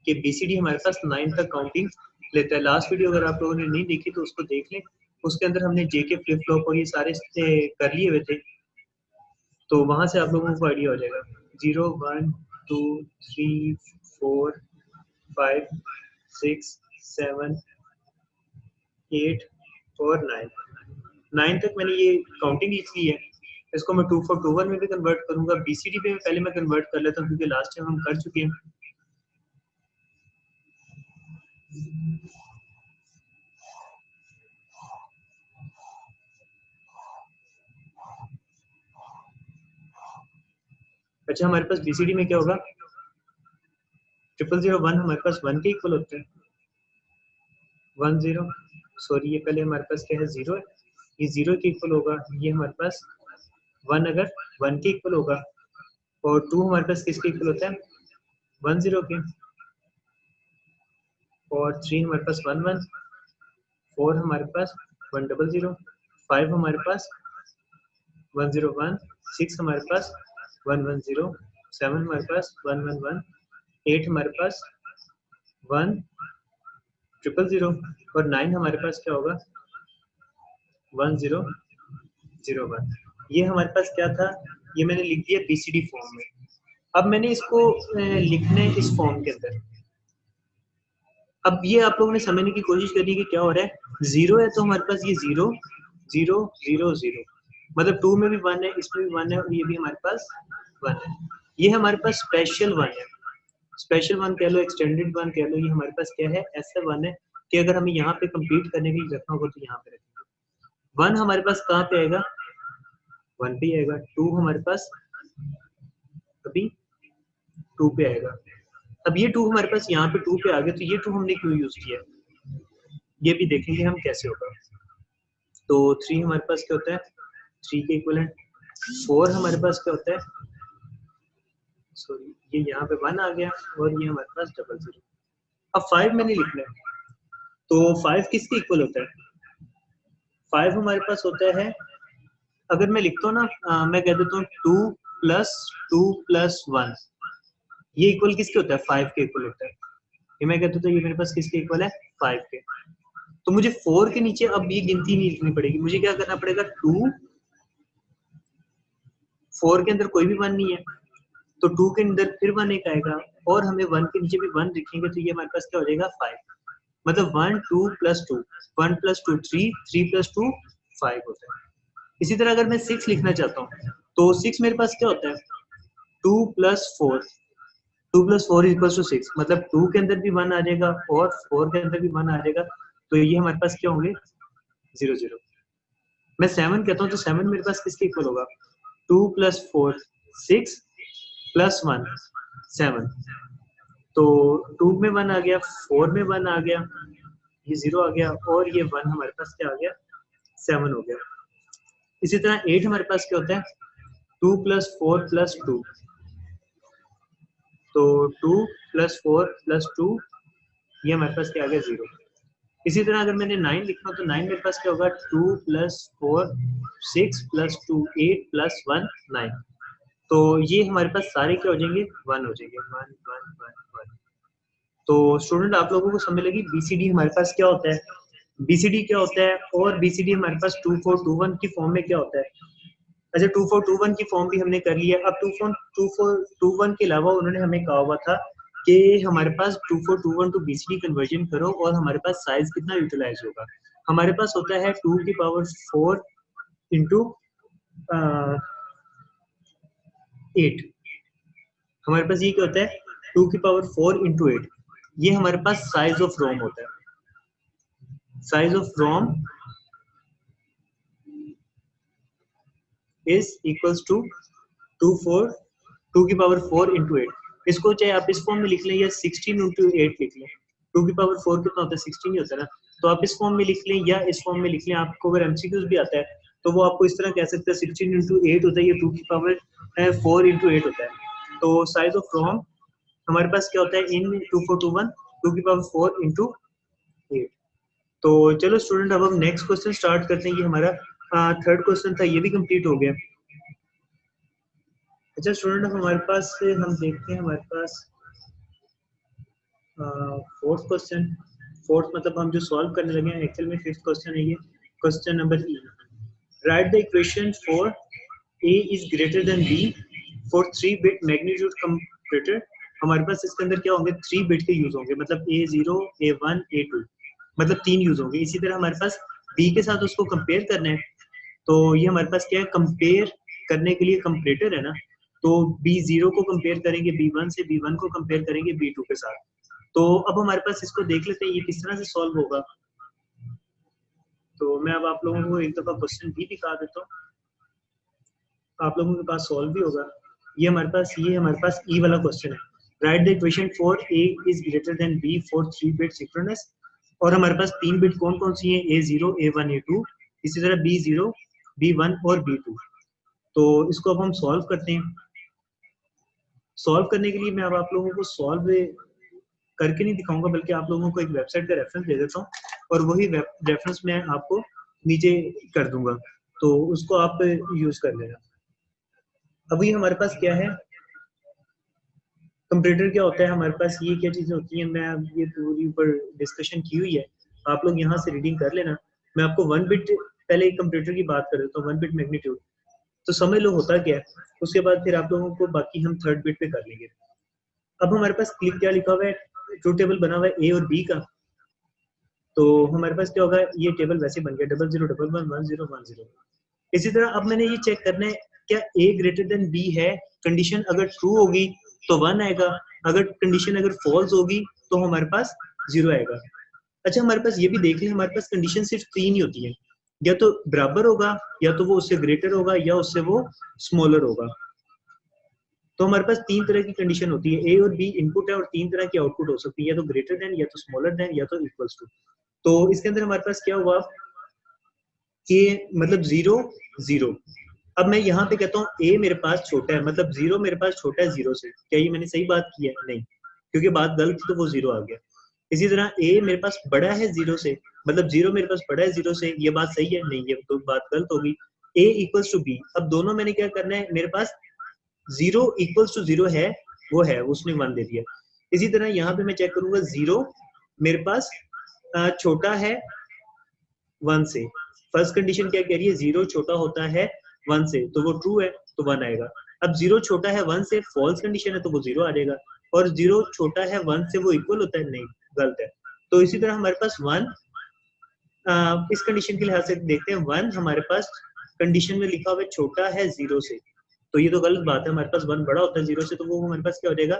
कि बीसीडी हमारे पास 9 तक काउंटिंग लेता है। लास्ट वीडियो अगर आप लोगों ने नहीं देखी तो उसको देख लें। उसके अंदर हमने जेके फ्लिप फ्लॉप और ये सारे कर लिए हुए थे, तो वहां से आप लोगों को आइडिया हो जाएगा। 0 1 2 3 4 5 6 7 8 और 9 तक मैंने ये काउंटिंग लिख ली है। इसको मैं 2421 में भी कन्वर्ट करूंगा। बीसीडी पे पहले मैं कन्वर्ट कर लेता हूँ क्योंकि लास्ट टाइम हम कर चुके हैं। अच्छा हमारे पास बीसीडी में क्या होगा? 0001 हमारे पास 1 के इक्वल होते हैं। 10 सॉरी ये पहले हमारे पास क्या है? 0 है, ये 0 के इक्वल होगा। ये हमारे पास 1 अगर 1 के इक्वल होगा, और 2 हमारे पास किसके इक्वल होता है? 10 के, और 3 हमारे पास 11, 4 हमारे पास 100, 5 हमारे पास 101, 6 हमारे पास 110, 7 हमारे पास 111, 8 हमारे पास 1000, और 9 हमारे पास क्या होगा? 1001। ये हमारे पास क्या था? ये मैंने लिख दिया बीसीडी फॉर्म में। अब मैंने इसको लिखना है इस फॉर्म के अंदर। अब ये आप लोगों ने समझने की कोशिश करनी है कि क्या हो रहा है। 0 है तो हमारे पास ये 0 0 0 0, मतलब 2 में भी 1 है, इसमें भी 1 है, और ये भी हमारे पास 1 है। ये हमारे पास स्पेशल 1 है। स्पेशल 1 कह लो, एक्सटेंडेड 1 कह लो। ये हमारे पास क्या है? ऐसा 1 है कि अगर हमें यहाँ पे कंप्लीट करने के लिए रखना होगा तो यहाँ पे रखेंगे। 1 हमारे पास कहाँ पे आएगा? 1 पे आएगा। 2 हमारे पास अभी 2 पे आएगा। अब ये 2 हमारे पास यहाँ पे 2 पे आ गया, तो ये 2 हमने क्यों यूज किया ये भी देखेंगे हम कैसे होगा। तो 3 हमारे पास क्या होता है? 3 के इक्वलेंट। 4 हमारे पास क्या होता है? सॉरी ये यहाँ पे 1 आ गया, और ये हमारे पास 00। अब 5 मैंने लिखना है, तो 5 किसके इक्वल होता है? 5 हमारे पास होता है, अगर मैं लिखता हूँ ना, मैं कह देता हूँ 2 + 2 + 1, ये इक्वल किसके होता है? 5 के इक्वल होता है। ये मैं कहता हूँ तो ये मेरे पास किसके इक्वल है? 5 के। तो मुझे 4 के नीचे अब ये गिनती नहीं लिखनी पड़ेगी। मुझे क्या करना पड़ेगा? 2, 4 के अंदर कोई भी 1 नहीं है, तो 2 के अंदर फिर 1 एक आएगा, और हमें 1 के नीचे भी 1 लिखेंगे, तो ये हमारे पास क्या हो जाएगा? 5। मतलब 1 2 + 2, 1 + 2 3, 3 + 2 5 होता है। इसी तरह अगर मैं 6 लिखना चाहता हूँ तो 6 मेरे पास क्या होता है? 2 + 4, 2 + 4 = 6, मतलब 2 के अंदर भी 1 आ जाएगा और 4 के अंदर भी 1 आ जाएगा, तो ये हमारे पास क्या होंगे? 0 0। मैं 7 कहता हूँ तो 7 मेरे पास किसके इक्वल होगा? 2 + 4, 6 प्लस 1 7, तो 2 में 1 आ गया, 4 में 1 आ गया, ये 0 आ गया, और ये 1 हमारे पास क्या आ गया, 7 हो गया। इसी तरह 8 हमारे पास क्या होता है, 2 प्लस 4 प्लस 2, तो 2 प्लस 4 प्लस 2, ये हमारे पास क्या आ गया, 0। इसी तरह अगर मैंने 9 लिखना तो 9 मेरे पास क्या होगा, 2 प्लस 4 6 प्लस 2 8 प्लस 1 9, तो ये हमारे पास सारे क्या हो जाएंगे, 1 हो जाएंगे, 1 1 1 1। तो स्टूडेंट आप लोगों को समझ लगी बीसीडी हमारे पास क्या होता है, बीसीडी क्या होता है, और बीसीडी हमारे पास 2421 की फॉर्म में क्या होता है। अच्छा 2421 की फॉर्म भी हमने कर लिया। अब 2421 के अलावा उन्होंने हमें कहा हुआ था कि हमारे पास 2421 टू बीसीडी कन्वर्जन करो और हमारे पास साइज कितना यूटिलाइज होगा। हमारे पास होता है 2 की पावर 4 इंटू 8, हमारे पास ये क्या होता है, 2 की पावर 4 इंटू 8, ये हमारे पास साइज ऑफ रोम होता है। Size of ROM is equals to 2 की पावर 4 इंटू 8, इसको चाहे आप इस फॉर्म में लिख लें या 16 इंटू 8 लिख लें, 2 की पावर 4 कितना होता है, 16 ही होता है ना, तो आप इस फॉर्म में लिख लें या इस फॉर्म में लिख लें। आपको अगर एमसीक्यूज भी आता है तो वो आपको इस तरह कह सकते हैं 16 इंटू 8 होता है, ये 2 की पावर 4 इंटू 8 होता है। तो साइज ऑफ रोम हमारे पास क्या होता है इन 2421, 2 की पावर 4 इंटू 8। तो चलो स्टूडेंट अब हम नेक्स्ट क्वेश्चन स्टार्ट करते हैं। ये हमारा थर्ड क्वेश्चन था, ये भी कंप्लीट हो गया। अच्छा स्टूडेंट अब हमारे पास हम देखते हैं हमारे पास फोर्थ क्वेश्चन। फोर्थ मतलब हम जो सॉल्व करने लगे हैं एक्चुअल में फिफ्थ क्वेश्चन है ये, question number E. Write the equation for A is greater than B for 3 bit magnitude comparator. हमारे पास इसके अंदर क्या होंगे, 3 बिट के यूज होंगे, मतलब A0 A1 A2, मतलब 3 यूज होंगे। इसी तरह हमारे पास बी के साथ उसको कंपेयर करना है, तो ये हमारे पास क्या है, कंपेयर करने के लिए कंपैरेटर है ना, तो B0 को कंपेयर करेंगे B1 से, B1 को कंपेयर करेंगे B2 के साथ। तो अब हमारे पास इसको देख लेते हैं ये किस तरह से सॉल्व होगा। तो मैं अब आप लोगों को एक दफा क्वेश्चन भी दिखा देता हूँ, आप लोगों के पास सॉल्व भी होगा। ये हमारे पास ई वाला क्वेश्चन है। Write the equation for A is greater than B for 3 bit synchronous, और हमारे पास 3 बिट कौन कौन सी हैं, A0 A1 A2, इसी तरह B0 B1 और B2। तो इसको अब हम सॉल्व करते हैं। सॉल्व करने के लिए मैं अब आप लोगों को सॉल्व करके नहीं दिखाऊंगा, बल्कि आप लोगों को एक वेबसाइट का रेफरेंस दे देता हूँ, और वही रेफरेंस मैं आपको नीचे कर दूंगा, तो उसको आप यूज कर लेना। अभी हमारे पास क्या है, कंप्यूटर क्या होता है, हमारे पास ये क्या चीजें होती हैं, मैं ये पूरी ऊपर डिस्कशन की हुई है, आप लोग यहाँ से रीडिंग कर लेना। मैं आपको 1 बिट पहले कंप्यूटर की बात कर देता हूँ, 1 बिट मैग्नीट्यूड, तो समझ लो होता क्या है, उसके बाद फिर आप लोगों को बाकी हम थर्ड बिट पे कर लेंगे। अब हमारे पास क्लिक क्या लिखा हुआ है, ट्रूथ टेबल बना हुआ है ए और बी का, तो हमारे पास क्या होगा, ये टेबल वैसे बन गया 00111010। इसी तरह अब मैंने ये चेक करना है क्या ए ग्रेटर देन बी है, कंडीशन अगर ट्रू होगी तो 1 आएगा, अगर कंडीशन अगर फॉल्स होगी तो हमारे पास 0 आएगा। अच्छा हमारे पास ये भी देख लें, हमारे पास कंडीशन सिर्फ 3 ही होती है, या तो बराबर होगा, या तो वो उससे ग्रेटर होगा, या उससे वो स्मॉलर होगा। तो हमारे पास 3 तरह की कंडीशन होती है, ए और बी इनपुट है और 3 तरह की आउटपुट हो सकती है, या तो ग्रेटर देन, या तो स्मॉलर देन, या तो इक्वल्स टू। तो इसके अंदर हमारे पास क्या हुआ कि मतलब 0 0। अब मैं यहाँ पे कहता हूँ ए मेरे पास छोटा है, मतलब 0 मेरे पास छोटा है 0 से, क्या ये मैंने सही बात की है, नहीं, क्योंकि बात गलत थी तो वो 0 आ गया। इसी तरह ए मेरे पास बड़ा है 0 से, मतलब 0 मेरे पास बड़ा है 0 से, ये बात सही है, नहीं ये तो बात गलत होगी। ए इक्वल्स टू बी, अब दोनों मैंने क्या करना है, मेरे पास 0 इक्वल्स टू 0 है, वो है, उसने 1 दे दिया। इसी तरह यहाँ पे मैं चेक करूंगा 0 मेरे पास छोटा है 1 से, फर्स्ट कंडीशन क्या कह रही है, 0 छोटा होता है 1 से, तो वो ट्रू है तो 1 आएगा। अब 0 छोटा है 1 से, फॉल्स कंडीशन है तो वो 0 आ जाएगा, और 0 छोटा है 1 से वो इक्वल होता है, नहीं गलत है। तो इसी तरह हमारे पास 1 इस कंडीशन के लिहाज से देखते हैं, 1 हमारे पास कंडीशन में लिखा हुआ है छोटा है 0 से, तो ये तो गलत बात है, हमारे पास 1 बड़ा होता है 0 से, तो वो हमारे पास क्या हो जाएगा,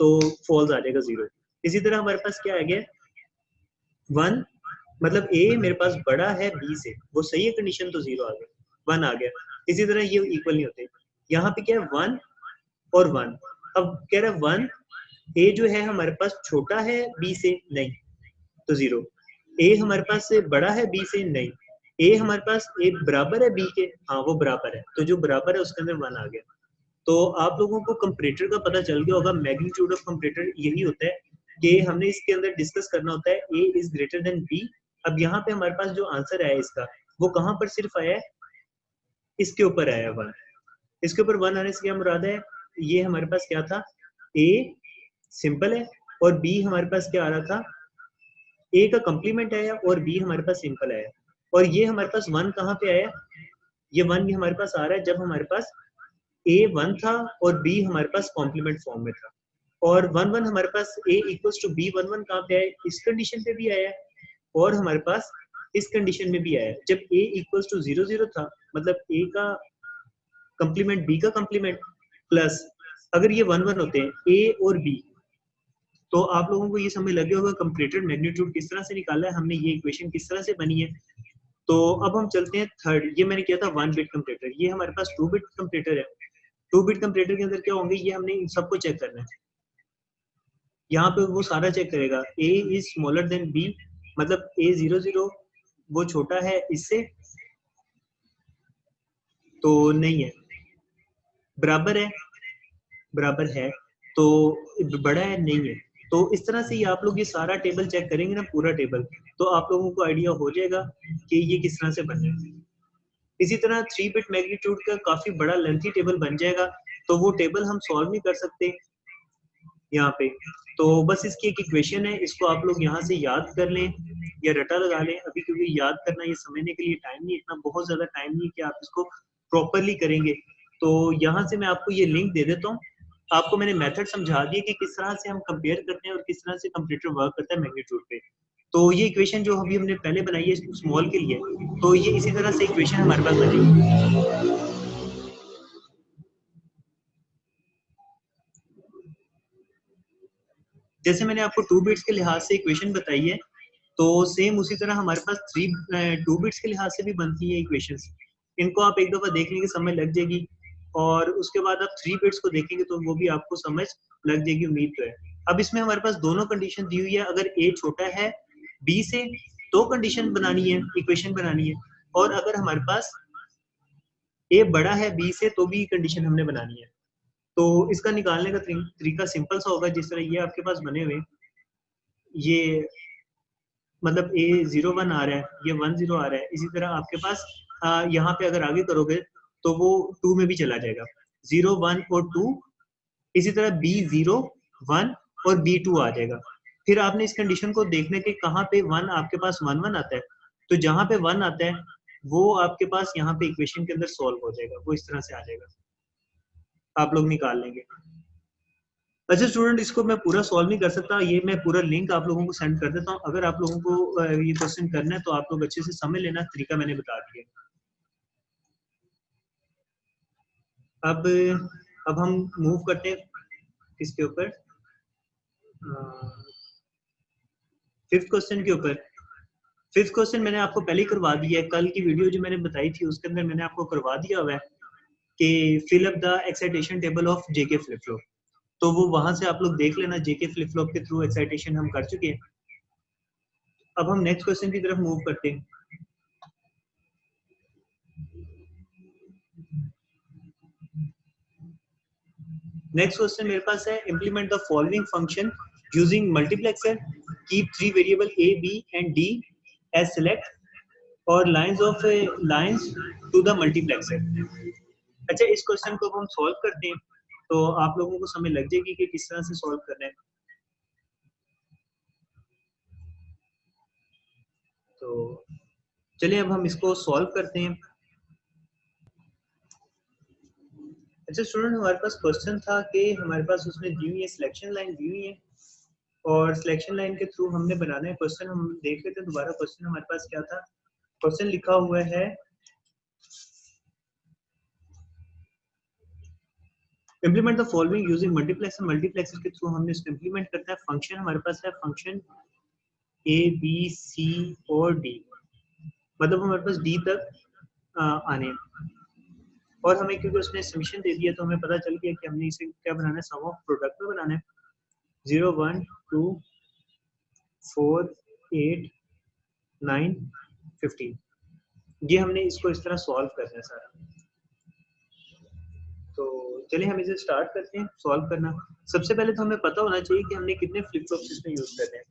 तो फॉल्स आ जाएगा 0। इसी तरह हमारे पास क्या आ गया, 1 मतलब ए मेरे पास बड़ा है बी से, वो सही है कंडीशन, तो 0 आ गया, 1 आ गया। इसी तरह ये इक्वल नहीं होते, यहाँ पे क्या है 1 और 1। अब कह रहा है 1 ए जो है हमारे पास छोटा है बी से, नहीं तो 0। ए हमारे पास से बड़ा है बी से, नहीं। ए हमारे पास ए बराबर है बी के, हाँ वो बराबर है, तो जो बराबर है उसके अंदर 1 आ गया। तो आप लोगों को कंपैरेटर का पता चल गया होगा। मैग्नीट्यूड ऑफ कंपैरेटर यही होता है कि हमने इसके अंदर डिस्कस करना होता है ए इज ग्रेटर देन बी। अब यहाँ पे हमारे पास जो आंसर आया इसका, वो कहाँ पर सिर्फ आया है, इसके ऊपर आया 1। इसके ऊपर 1 आने से क्या मुराद है, ये हमारे पास क्या था, ए सिंपल है और बी हमारे पास क्या आ रहा था, ए का कॉम्प्लीमेंट आया और बी हमारे पास सिंपल आया। और ये हमारे पास 1 कहाँ पे आया, ये 1 भी हमारे पास आ रहा है जब हमारे पास ए 1 था और बी हमारे पास कॉम्प्लीमेंट फॉर्म में था। और 1 1 हमारे पास ए इक्वल्स टू बी 1 1 कहाँ पे आया, इस कंडीशन पे भी आया और हमारे पास इस कंडीशन में भी आया जब ए इक्वल्स टू 0 0 था, मतलब ए का कॉम्प्लीमेंट बी का कॉम्प्लीमेंट प्लस अगर ये 1 1 होते हैं ए और बी, तो आप लोगों को ये समझ लगे होगा कंपैरेटर मैग्नीट्यूड किस तरह से निकाला है हमने, ये इक्वेशन किस तरह से बनी है। तो अब हम चलते हैं थर्ड। ये मैंने किया था 1 बिट कंपैरेटर, ये हमारे पास 2 बिट कंपैरेटर है। 2 बिट कंपैरेटर के अंदर क्या होंगे, ये हमने इन सबको चेक करना है। यहाँ पे वो सारा चेक करेगा, ए इज स्मॉलर देन बी, मतलब ए 0 0 वो छोटा है इससे, तो नहीं है, बराबर है तो बड़ा है, नहीं है। तो इस तरह से ये आप लोग ये सारा टेबल चेक करेंगे ना, पूरा टेबल, तो आप लोगों को आइडिया हो जाएगा कि ये किस तरह से बन है। इसी तरह 3 बिट मैग्नीट्यूड का काफी बड़ा लेंथी टेबल बन जाएगा, तो वो टेबल हम सॉल्व नहीं कर सकते यहाँ पे। तो बस इसकी एक इक्वेशन है, इसको आप लोग यहाँ से याद कर लें या रटा लगा लें अभी, क्योंकि याद करना ये समझने के लिए टाइम नहीं, इतना बहुत ज्यादा टाइम नहीं है कि आप इसको प्रॉपरली करेंगे। तो यहाँ से मैं आपको ये लिंक दे देता हूँ। आपको मैंने मेथड समझा दिया कि किस तरह से हम कंपेयर करते हैं और किस तरह से कंप्यूटर वर्क करता है मैग्नीट्यूड पे। तो ये इक्वेशन जो अभी हमने पहले बनाई है स्मॉल के लिए, तो ये इसी तरह से इक्वेशन हमारे पास बनेगी। जैसे मैंने आपको 2 बिट्स के लिहाज से इक्वेशन बताई है, तो सेम उसी तरह हमारे पास 2 बिट्स के लिहाज से भी बनती है इक्वेशंस। इनको आप एक दफा देखने की समझ लग जाएगी, और उसके बाद आप 3 बिट्स को देखेंगे तो वो भी आपको समझ लग जाएगी, उम्मीद तो है। अब इसमें हमारे पास दोनों कंडीशन दी हुई है, अगर ए छोटा है बी से तो कंडीशन बनानी है, इक्वेशन बनानी है, और अगर हमारे पास ए बड़ा है बी से तो भी कंडीशन हमने बनानी है। तो इसका निकालने का तरीका सिंपल सा होगा, जिस तरह ये आपके पास बने हुए, ये मतलब ए 0 1 आ रहा है, ये 1 0 आ रहा है, इसी तरह आपके पास यहाँ पे अगर आगे करोगे तो वो 2 में भी चला जाएगा, 0 1 और 2। इसी तरह बी 0 1 और बी 2 आ जाएगा। फिर आपने इस कंडीशन को देखने के कहाँ पे 1 आपके पास 1 1 आता है, तो जहाँ पे 1 आता है वो आपके पास यहाँ पे इक्वेशन के अंदर सॉल्व हो जाएगा, वो इस तरह से आ जाएगा, आप लोग निकाल लेंगे। अच्छा स्टूडेंट, इसको मैं पूरा सॉल्व नहीं कर सकता, ये मैं पूरा लिंक आप लोगों को सेंड कर देता हूँ। अगर आप लोगों को ये क्वेश्चन करना है तो आप लोग अच्छे से समझ लेना, तरीका मैंने बता दिया। अब हम मूव करते हैं इसके ऊपर, फिफ्थ क्वेश्चन के ऊपर। फिफ्थ क्वेश्चन मैंने आपको पहले ही करवा दिया है, कल की वीडियो जो मैंने बताई थी उसके अंदर मैंने आपको करवा दिया हुआ है कि fill up the excitation table of JK flip flop. तो वो वहां से आप लोग देख लेना, जेके फ्लिप फ्लॉप के थ्रू एक्साइटेशन हम कर चुके हैं। अब हम नेक्स्ट क्वेश्चन की तरफ मूव करते हैं। नेक्स्ट क्वेश्चन मेरे पास है, implement the following function using multiplexer, keep 3 variable a b and d as select और लाइंस टू द मल्टीप्लेक्सर। अच्छा, इस क्वेश्चन को हम सॉल्व करते हैं तो आप लोगों को समझ लग जाएगी कि किस तरह से सॉल्व करना है। तो चलिए अब हम इसको सॉल्व करते हैं। अच्छा स्टूडेंट, हमारे पास क्वेश्चन था कि हमारे पास उसमें दी हुई है, सिलेक्शन लाइन दी हुई है, और सिलेक्शन लाइन के थ्रू हमने बनाना है क्वेश्चन। हम देख लेते हैं दोबारा क्वेश्चन हमारे पास क्या था। क्वेश्चन लिखा हुआ है, implement the following using multiplexer. Multiplexer के थ्रू हमने इसको इम्प्लीमेंट करता है। फंक्शन हमारे पास है फंक्शन ए बी सी और डी, मतलब हमारे पास डी तक आने। और हमें क्योंकि उसने समीशन दे दिया तो हमें पता चल गया कि हमने इसे क्या बनाना है, सम ऑफ प्रोडक्ट में बनाना है। 0 1 2 4 8 9 15, ये हमने इसको इस तरह सॉल्व करना है सारा। तो चलिए हम इसे स्टार्ट करते हैं सॉल्व करना। सबसे पहले तो हमें पता होना चाहिए कि हमने कितने फ्लिप फ्लॉप्स इसमें यूज करने हैं।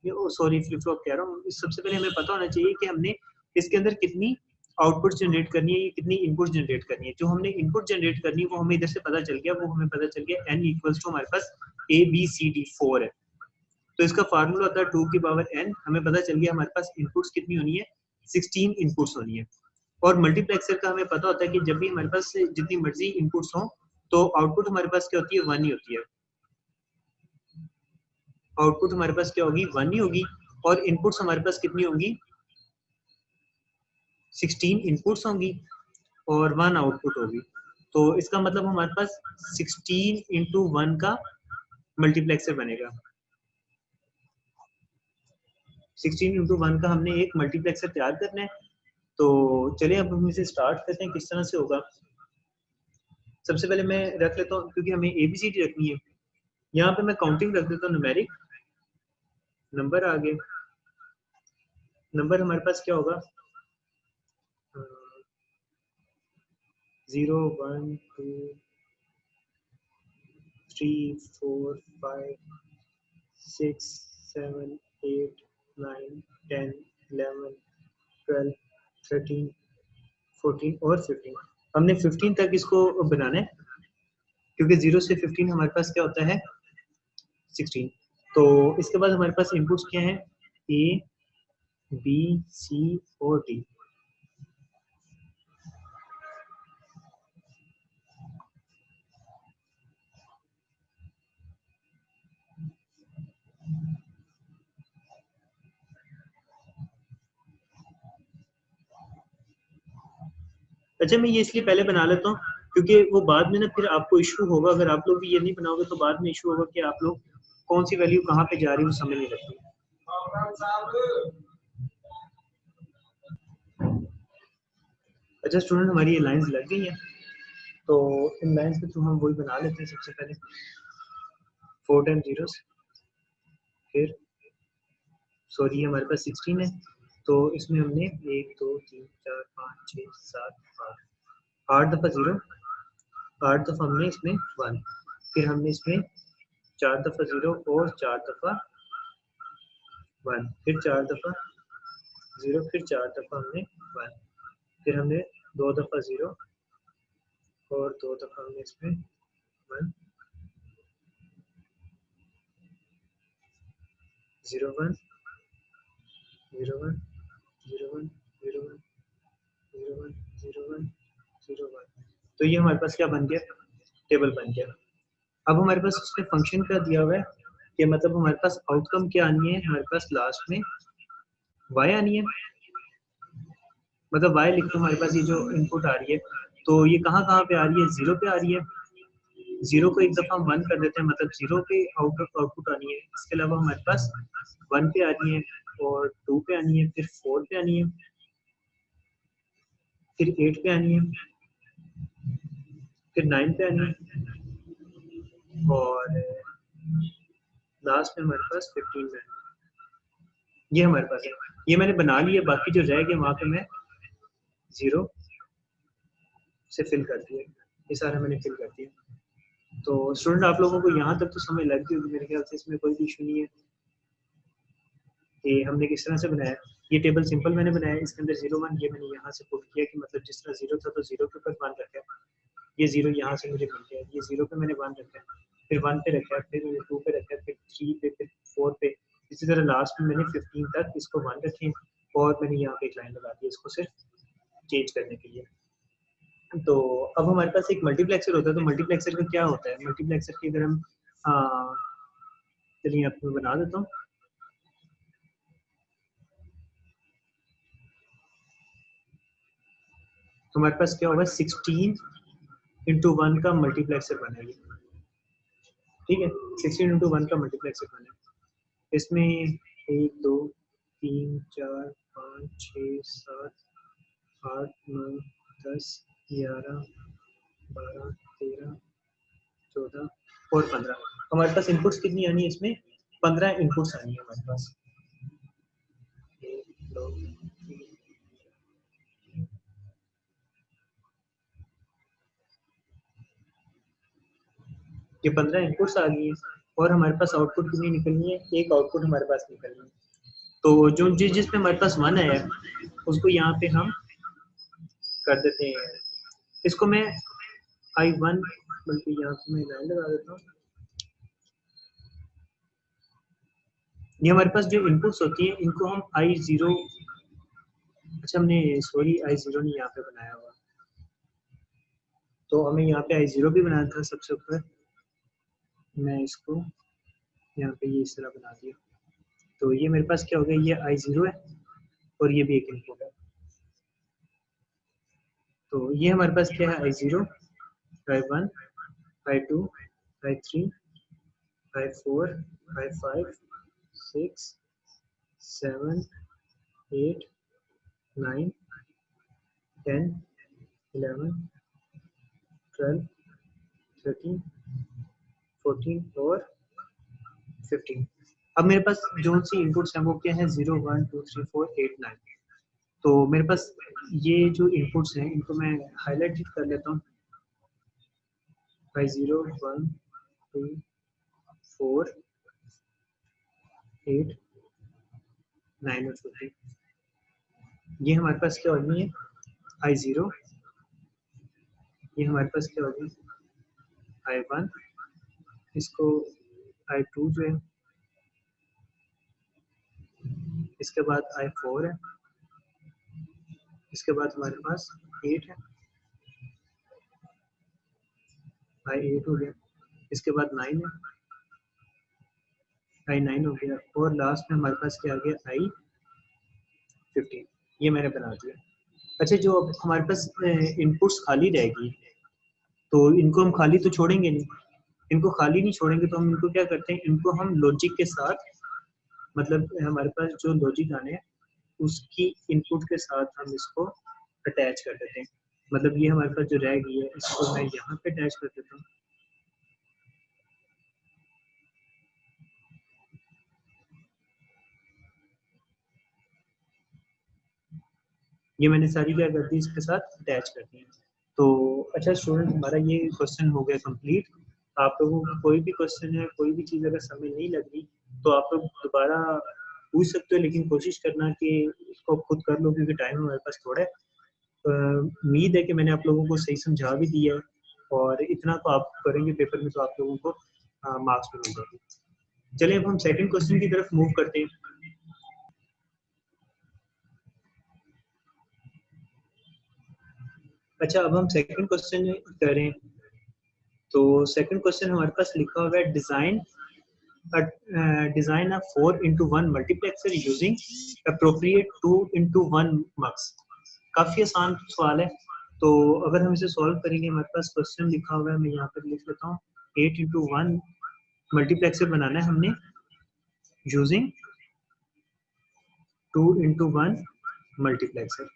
ये सॉरी फ्लिप फ्लॉप कह रहा हूँ, सबसे पहले हमें पता होना चाहिए कि हमने इसके अंदर कितनी आउटपुट जनरेट करनी है, ये कितनी इनपुट जनरेट करनी है। जो हमने इनपुट जनरेट करनी है वो हमें इधर से पता चल गया, वो हमें पता चल गया n इक्वल्स टू हमारे पास a b c d 4 है। तो इसका फार्मूला होता है 2 की पावर n। हमें पता चल गया हमारे पास इनपुट्स कितनी होनी है, 16 इनपुट्स होनी है। और मल्टीप्लेक्सर का हमें पता होता है कि जब भी हमारे पास जितनी मर्जी इनपुट्स हो तो आउटपुट हमारे पास क्या होती है, 1 ही होती है। आउटपुट हमारे पास क्या होगी, 1 ही होगी। और इनपुट्स हमारे पास कितनी होंगी, 16 इनपुट्स होंगी और 1 आउटपुट होगी। तो इसका मतलब हमारे पास 16 इंटू 1 का मल्टीप्लेक्सर बनेगा। 16 इंटू 1 का हमने एक मल्टीप्लेक्सर तैयार करना है। तो चलिए अब हम इसे स्टार्ट करते हैं, किस तरह से होगा। सबसे पहले मैं रख लेता हूँ, क्योंकि हमें ABCD रखनी है, यहाँ पे मैं काउंटिंग रख देता हूँ, न्यूमेरिक नंबर आ गए। नंबर हमारे पास क्या होगा, 0 1 2 3 4 5 6 7 8 9 10 11 12 13 14 और 15। हमने 15 तक इसको बनाना है, क्योंकि 0 से 15 हमारे पास क्या होता है, 16। तो इसके बाद हमारे पास इनपुट्स क्या हैं, A B C और D। अच्छा मैं ये इसलिए पहले बना लेता हूँ क्योंकि वो बाद में ना फिर आपको इशू होगा, अगर आप लोग भी ये नहीं बनाओगे तो बाद में इशू होगा कि आप लोग कौन सी वैल्यू कहाँ पे जा रही है वो समझ नहीं लगती। अच्छा स्टूडेंट, हमारी ये लाइंस लग गई हैं, तो इन लाइंस के थ्रू हम वही बना लेते हैं। सबसे पहले 4 टाइम जीरोस, फिर सॉरी हमारे पास 16 है, तो इसमें हमने 1 2 3 4 5 6 7 8 दफ़ा 0, 8 दफ़ा हमने इसमें 1, फिर हमने इसमें 4 दफ़ा 0 और 4 दफ़ा 1, फिर 4 दफ़ा 0, फिर 4 दफ़ा हमने 1, फिर हमने 2 दफ़ा 0 और 2 दफ़ा हमने इसमें 1 0 1 0 1 0 1 0 1 0 1 0 1 0 1। तो ये हमारे पास क्या बन गया, टेबल बन गया। अब हमारे पास उसके फंक्शन का दिया हुआ है कि मतलब हमारे पास आउटकम क्या आनी है, हमारे पास लास्ट में y आनी है। मतलब y लिख दो, हमारे पास ये जो इनपुट आ रही है तो ये कहाँ कहाँ पे आ रही है, 0 पे आ रही है। 0 को एक दफ़ा हम 1 कर देते हैं, मतलब 0 पे आउटपुट आनी है। इसके अलावा हमारे पास 1 पे आनी है और 2 पे आनी है, फिर 4 पे आनी है, फिर 8 पे आनी है, फिर 9 पे आनी है और लास्ट में हमारे पास 15 में आनी है। ये हमारे पास है, ये मैंने बना लिया। बाकी जो रह गए वहाँ पे मैं 0 से फिल कर दिया, ये सारा मैंने फिल कर दिया। तो स्टूडेंट आप लोगों को यहाँ तक तो समझ लग गई होगी मेरे ख्याल से, इसमें कोई भी इशू नहीं है कि हमने किस तरह से बनाया। ये टेबल सिंपल मैंने बनाया, इसके अंदर 0 1 ये मैंने यहाँ से पुट किया कि मतलब जिस तरह 0 था तो 0 के ऊपर 1 रखा है, ये 0 यहाँ से मुझे मिल गया, ये 0 पे मैंने 1 रखा है, फिर 1 पे रखा है, फिर मैंने 2 पे रखा है, फिर 3 पे, फिर 4 पे। इसी तरह लास्ट में मैंने 15 तक इसको 1 रखे और मैंने यहाँ पे एक लाइन लगा दी इसको सिर्फ चेंज करने के लिए। तो अब हमारे पास एक मल्टीप्लेक्सर होता है, तो मल्टीप्लेक्सर का क्या होता है, मल्टीप्लेक्सर की अगर हम चलिए आपको बना देता हूँ। तो हमारे पास क्या होगा, 16 इंटू 1 का मल्टीप्लेक्सर बनेगा। ठीक है, 16 इंटू 1 का मल्टीप्लेक्सर बनेगा। इसमें 1 2 3 4 5 6 7 8 9 10 11 12, 13, 14 और 15। हमारे पास इनपुट्स कितनी आनी है इसमें? 15 इनपुट्स आनी है हमारे पास। 1, 2, 3, ये 15 इनपुट्स आ गई है और हमारे पास आउटपुट कितनी निकलनी है? एक आउटपुट हमारे पास निकलनी है। तो जो जिसमें हमारे पास 1 है उसको यहाँ पे हम कर देते हैं, इसको मैं I1, बल्कि यहाँ पे मैं लाइन लगा देता हूँ। ये हमारे पास जो इनपुट्स होती हैं इनको हम I0, अच्छा हमने सॉरी I0 नहीं यहाँ पे बनाया हुआ, तो हमें यहाँ पे I0 भी बनाना था सबसे ऊपर। मैं इसको यहाँ पे ये इस तरह बना दिया, तो ये मेरे पास क्या हो गया, ये I0 है और ये भी एक इनपुट है। तो ये हमारे पास क्या है, I0, I1, I2, I3, I4, I5, 6, 7, 8, 9, 10, 11, 12, 13, 14 और 15। अब मेरे पास जो सी इनपुट्स हैं वो क्या है, 0, 1, 2, 3, 4, 8, 9। तो मेरे पास ये जो इनपुट्स हैं इनको मैं हाईलाइट कर लेता हूँ। I0, 1, 2, 4, 8, 9 और 14। ये हमारे पास क्या होनी है, I0, ये हमारे पास क्या होगी, I1, इसको I2 जो है, इसके बाद I4 है, इसके बाद हमारे पास 8 है, I8 हो गया, इसके बाद 9 है, I9 हो गया और लास्ट में हमारे पास क्या आ गया, I15। ये मैंने बना दिया। अच्छा, जो अब हमारे पास इनपुट्स खाली रहेगी तो इनको हम खाली तो छोड़ेंगे नहीं, इनको खाली नहीं छोड़ेंगे तो हम इनको क्या करते हैं, इनको हम लॉजिक के साथ, मतलब हमारे पास जो लॉजिक आने हैं उसकी इनपुट के साथ हम इसको अटैच कर देते हैं। मतलब ये हमारे पास जो रह गई है इसको मैं यहाँ पे अटैच कर देता हूँ। ये मैंने सारी क्या कर दी, इसके साथ अटैच कर दी। तो अच्छा स्टूडेंट, हमारा ये क्वेश्चन हो गया कंप्लीट। आप लोगों को कोई भी क्वेश्चन है, कोई भी चीज़ अगर समझ नहीं लग रही तो आप लोग दोबारा पूछ सकते हो, लेकिन कोशिश करना कि इसको खुद कर लो क्योंकि टाइम हमारे पास थोड़ा है। उम्मीद है कि मैंने आप लोगों को सही समझा भी दिया है और इतना तो आप करेंगे पेपर में तो आप लोगों को मार्क्स भी मिल जाएंगे। चलिए अब हम सेकंड क्वेश्चन की तरफ मूव करते हैं। अच्छा, अब हम सेकंड क्वेश्चन करें तो सेकंड क्वेश्चन हमारे पास लिखा हुआ है, design a 4x1 multiplexer using appropriate 2x1 मक्स। काफी आसान सवाल है, तो अगर हम इसे सॉल्व करेंगे हमारे पास क्वेश्चन लिखा हुआ है, मैं यहाँ पर लिख लेता हूँ, 8x1 मल्टीप्लेक्सर बनाना है हमने यूजिंग 2x1 मल्टीप्लेक्सर।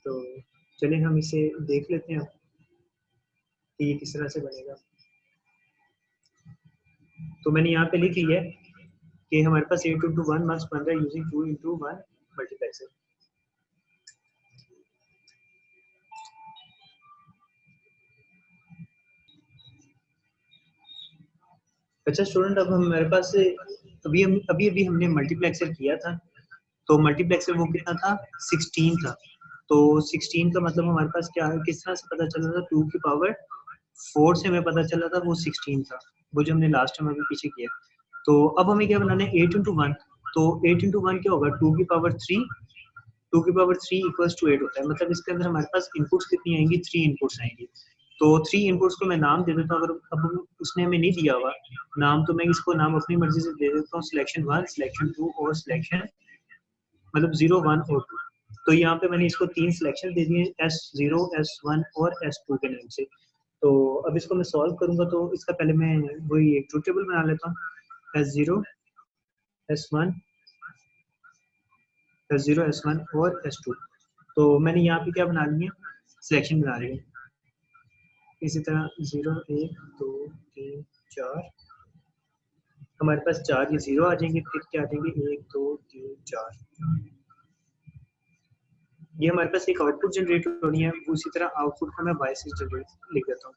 तो चलिए हम इसे देख लेते हैं कि ये किस तरह से बनेगा। तो मैंने यहाँ पे लिख लिया है कि हमारे पास 8x1 मार्क्स बन रहा है यूजिंग 2x1 मल्टीप्लेक्सर। अच्छा स्टूडेंट, अब हमारे पास अभी हमने मल्टीप्लेक्सर किया था, तो मल्टीप्लेक्सर वो कितना था, 16 था। तो 16 का मतलब हमारे पास क्या है, किस तरह से पता चला था, 2 की पावर 4 से हमें पता चला था वो 16 था, वो जो हमने लास्ट टाइम अभी पीछे किया। तो अब हमें क्या बनाना है, 8x1। तो 8x1 क्या होगा, 2 की पावर 3, 2 की पावर 3 इक्वल्स टू 8 होता है। मतलब इसके अंदर हमारे पास इनपुट्स कितनी आएंगी, 3 इनपुट्स आएंगी। तो 3 इनपुट्स को मैं नाम दे देता हूँ, अगर अब उसने हमें नहीं दिया हुआ नाम तो मैं इसको नाम अपनी मर्जी से दे देता हूँ, सिलेक्शन 1, सिलेक्शन 2 और सिलेक्शन, मतलब 0, 1 और 2। तो यहाँ पे मैंने इसको 3 सिलेक्शन दे दिए, S0, S1 और S2 के नाम से। तो अब इसको मैं सॉल्व करूंगा तो इसका पहले मैं वही एक ट्रूथ टेबल बना लेता हूँ, S0, S1, S0, S1 और S2। तो मैंने यहाँ पे क्या बना लिया, सिलेक्शन बना रही है। इसी तरह 0 1 2 3 4 हमारे पास 4 ये 0 आ जाएंगे, फिर क्या आ जाएंगे 1 2 3 4। ये हमारे पास एक आउटपुट जनरेट होनी है, उसी तरह आउटपुट को मैं y से जनरेट लिख देता हूँ।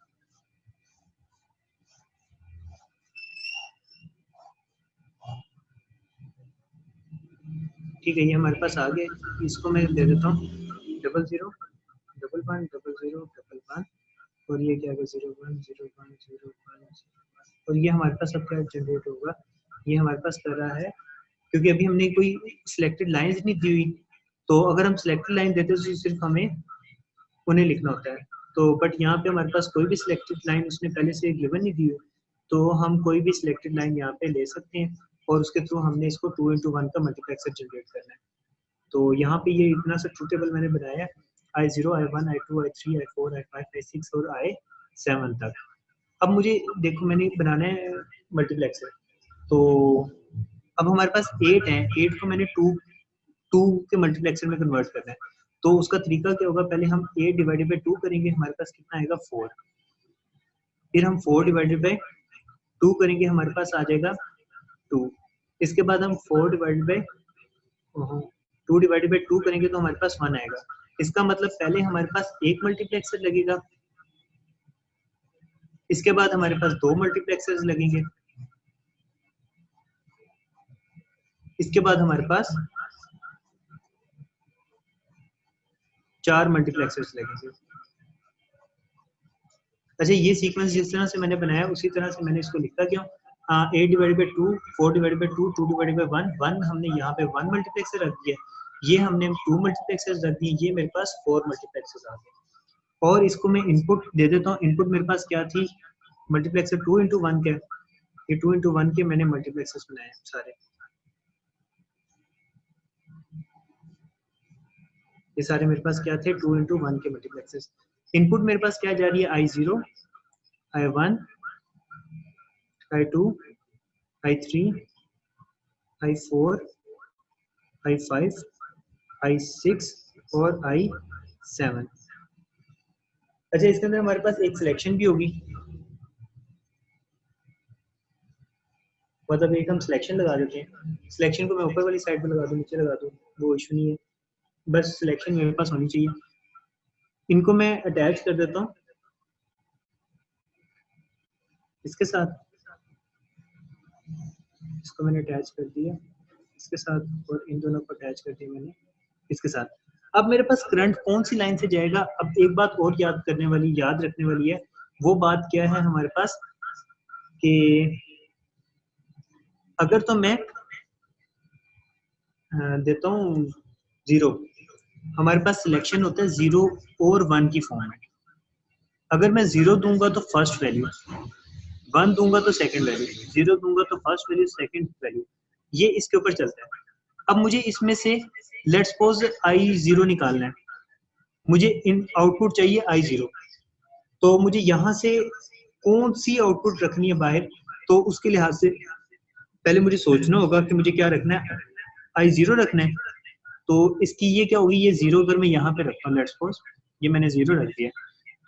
ठीक है, ये हमारे पास आ गए। इसको मैं दे देता हूँ 0 0 1 1 0 0 1 1 और ये क्या है 0 1 0 1 0 1 और ये हमारे पास अब क्या जनरेट होगा, ये हमारे पास कर रहा है क्योंकि अभी हमने कोई सिलेक्टेड लाइंस नहीं दी हुई, तो अगर हम सिलेक्टेड लाइन देते तो सिर्फ हमें उन्हें लिखना होता है। तो बट यहाँ पे हमारे पास कोई भी सिलेक्टेड लाइन उसने पहले से गिवन नहीं दी हुई, तो हम कोई भी सिलेक्टेड लाइन यहाँ पे ले सकते हैं और उसके थ्रू हमने इसको 2 into 1 का मल्टीप्लेक्सर जनरेट करना है। तो यहाँ पे ये इतना सा ट्रू टेबल मैंने बनाया I0 I1 I2 I3 I4 I5 I6 और I7 तक। अब मुझे देखो मैंने बनाना है मल्टीप्लेक्सर, तो अब हमारे पास 8 है, 8 को मैंने 2 के मल्टीप्लेक्सर में कन्वर्ट करना है। तो उसका तरीका क्या होगा, पहले हम 8 डिवाइडेड बाई 2 करेंगे, हमारे पास कितना आएगा 4। फिर हम 4 डिवाइडेड बाई 2 करेंगे, हमारे पास आ जाएगा 2। इसके बाद हम 4 डिवाइडेड बाई 2 करेंगे तो हमारे पास 1 आएगा। इसका मतलब पहले हमारे पास एक मल्टीप्लेक्सर लगेगा, इसके बाद हमारे पास 2 मल्टीप्लेक्सर्स लगेंगे, इसके बाद हमारे पास 4 मल्टीप्लेक्सर्स लगेंगे। अच्छा, ये सीक्वेंस जिस तरह से मैंने बनाया उसी तरह से मैंने इसको लिखा क्यों, 8 divided by 2 4 divided by 2 2 divided by 1 1 हमने यहाँ पे 1 मल्टीप्लेक्सर रख दिया, ये हमने 2 मल्टीप्लेक्सर्स रख दिए, ये मेरे पास 4 मल्टीप्लेक्सर्स आ गए। और इसको मैं इनपुट दे देता हूँ, इनपुट मेरे पास क्या थी, मल्टीप्लेक्सर 2 into 1 के, ये 2 into 1 के मैंने मल्टीप्लेक्सर्स बनाए सारे, ये सारे मेरे पास क्या थे 2 into 1 के मल्टीप्लेक्सर्स। इनपुट मेरे पास क्या जा रही है I0 I1 I2 I3 I4 I5 I6 और I7। अच्छा, इसके अंदर हमारे पास एक सिलेक्शन भी होगी, मतलब एक हम सिलेक्शन लगा देते हैं। सिलेक्शन को मैं ऊपर वाली साइड पे लगा दूं, नीचे लगा दूं, वो इशू नहीं है, बस सिलेक्शन मेरे पास होनी चाहिए। इनको मैं अटैच कर देता हूँ इसके साथ, इसको मैंने अटैच कर दिया इसके साथ और इन दोनों को अटैच कर दिया मैंने इसके साथ। अब मेरे पास करंट कौन सी लाइन से जाएगा, अब एक बात और याद रखने वाली है, वो बात क्या है हमारे पास कि अगर तो मैं देता हूँ 0, हमारे पास सिलेक्शन होता है 0 और 1 की फॉर्म में। अगर मैं 0 दूंगा तो फर्स्ट वैल्यू, 1 दूंगा तो सेकंड वैल्यू, 0 दूंगा तो फर्स्ट वैल्यू सेकंड वैल्यू, ये इसके ऊपर चलता है। अब मुझे इसमें से लेट्स सपोज I0 निकालना है, मुझे इन आउटपुट चाहिए I0, तो मुझे यहाँ से कौन सी आउटपुट रखनी है बाहर, तो उसके लिहाज से पहले मुझे सोचना होगा कि मुझे क्या रखना है, I0 रखना है। तो इसकी ये क्या होगी, ये 0 अगर मैं यहाँ पे रखता हूँ, लेट्स सपोज ये मैंने 0 रख दिया,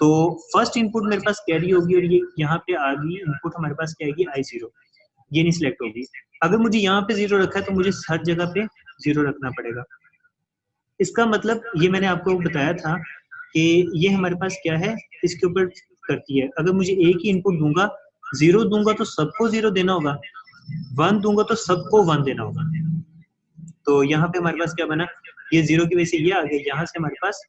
तो फर्स्ट इनपुट मेरे पास कैरी होगी और ये यहाँ पे आ गई इनपुट हमारे पास क्या आएगी I0, ये नहीं सिलेक्ट होगी। अगर मुझे यहाँ पे 0 रखा है तो मुझे हर जगह पे 0 रखना पड़ेगा। इसका मतलब ये मैंने आपको बताया था कि ये हमारे पास क्या है, इसके ऊपर करती है। अगर मुझे एक ही इनपुट दूंगा, 0 दूंगा तो सबको 0 देना होगा, 1 दूंगा तो सबको 1 देना होगा। तो यहाँ पे हमारे पास क्या बना, ये 0 की वजह से ये आ गया, यहाँ से हमारे पास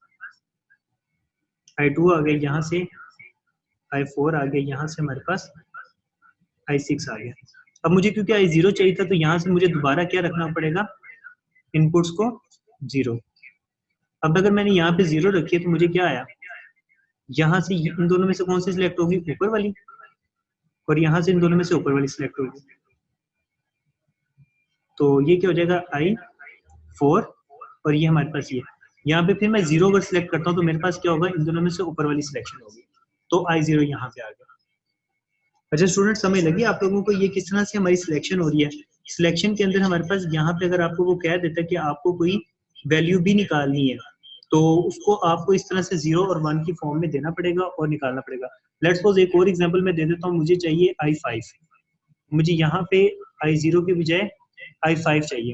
I2 आ गया, यहाँ से I4 आ गया, यहाँ से हमारे पास I6 आ गया। अब मुझे क्योंकि I0 चाहिए था तो यहाँ से मुझे दोबारा क्या रखना पड़ेगा, इनपुट्स को 0। अब अगर मैंने यहाँ पे 0 रखी है तो मुझे क्या आया, यहाँ से इन दोनों में से कौन सी सिलेक्ट होगी, ऊपर वाली, और यहाँ से इन दोनों में से ऊपर वाली सिलेक्ट होगी। तो ये क्या हो जाएगा I4 और ये हमारे पास ये, यहाँ पे फिर मैं 0 अगर सिलेक्ट करता हूँ तो मेरे पास क्या होगा, इन दोनों में से ऊपर वाली सिलेक्शन होगी, तो I0 यहाँ पे आ गया। अच्छा स्टूडेंट, समझ लगी आप लोगों को ये किस तरह से हमारी सिलेक्शन हो रही है। सिलेक्शन के अंदर हमारे पास यहाँ पे अगर आपको वो कह देता है कि आपको कोई वैल्यू भी निकालनी है, तो उसको आपको इस तरह से 0 और 1 की फॉर्म में देना पड़ेगा और निकालना पड़ेगा। लेट्स सपोज एक और एग्जांपल मैं दे देता हूँ, मुझे चाहिए I5, मुझे यहाँ पे I0 के बजाय I5 चाहिए।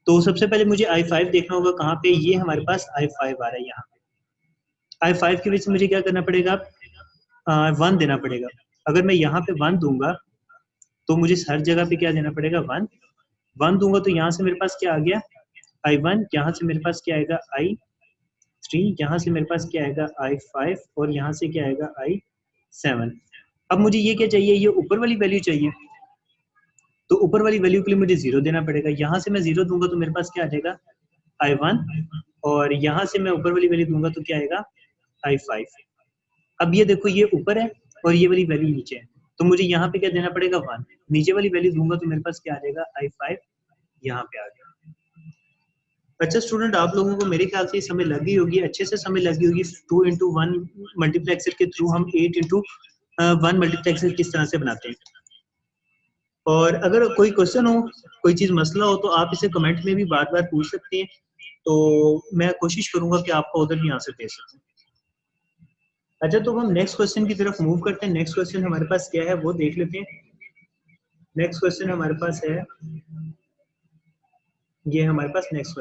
तो सबसे पहले मुझे I5 देखना होगा कहाँ पे, ये हमारे पास I5 आ रहा है यहाँ पे। I5 के बीच मुझे क्या करना पड़ेगा, 1 देना पड़ेगा। अगर मैं यहाँ पे 1 दूंगा तो मुझे हर जगह पे क्या देना पड़ेगा, 1 दूंगा तो यहाँ से मेरे पास क्या आ गया, I1, यहाँ से मेरे पास क्या आएगा I3, यहाँ से मेरे पास क्या आएगा I5 और यहाँ से क्या आएगा I7। अब मुझे ये क्या चाहिए, ये ऊपर वाली वैल्यू चाहिए, तो ऊपर वाली वैल्यू के लिए मुझे 0 देना पड़ेगा। यहाँ से मैं 0 दूंगा तो मेरे पास क्या आ जाएगा I1, और यहाँ से मैं ऊपर वाली वैल्यू दूंगा तो क्या आएगा I5। अब ये देखो ये ऊपर है और ये वाली वैल्यू नीचे है, तो मुझे यहाँ पे क्या देना पड़ेगा 1, नीचे वाली वैल्यू दूंगा तो मेरे पास क्या आ जाएगा I5, यहाँ पे आ गया। अच्छा स्टूडेंट, आप लोगों को मेरे ख्याल से समझ लग गई होगी, अच्छे से समझ लग गई होगी 2 into 1 मल्टीप्लेक्सर के थ्रू हम 8 into 1 मल्टीप्लेक्सर किस तरह से बनाते हैं। और अगर कोई क्वेश्चन हो, कोई चीज मसला हो, तो आप इसे कमेंट में भी बार बार पूछ सकते हैं, तो मैं कोशिश करूंगा कि आपको उधर भी आंसर दे सकूं। अच्छा तो हम नेक्स्ट क्वेश्चन की तरफ मूव करते हैं। नेक्स्ट क्वेश्चन हमारे पास क्या है वो देख लेते हैं। नेक्स्ट क्वेश्चन हमारे पास है, ये हमारे पास नेक्स्ट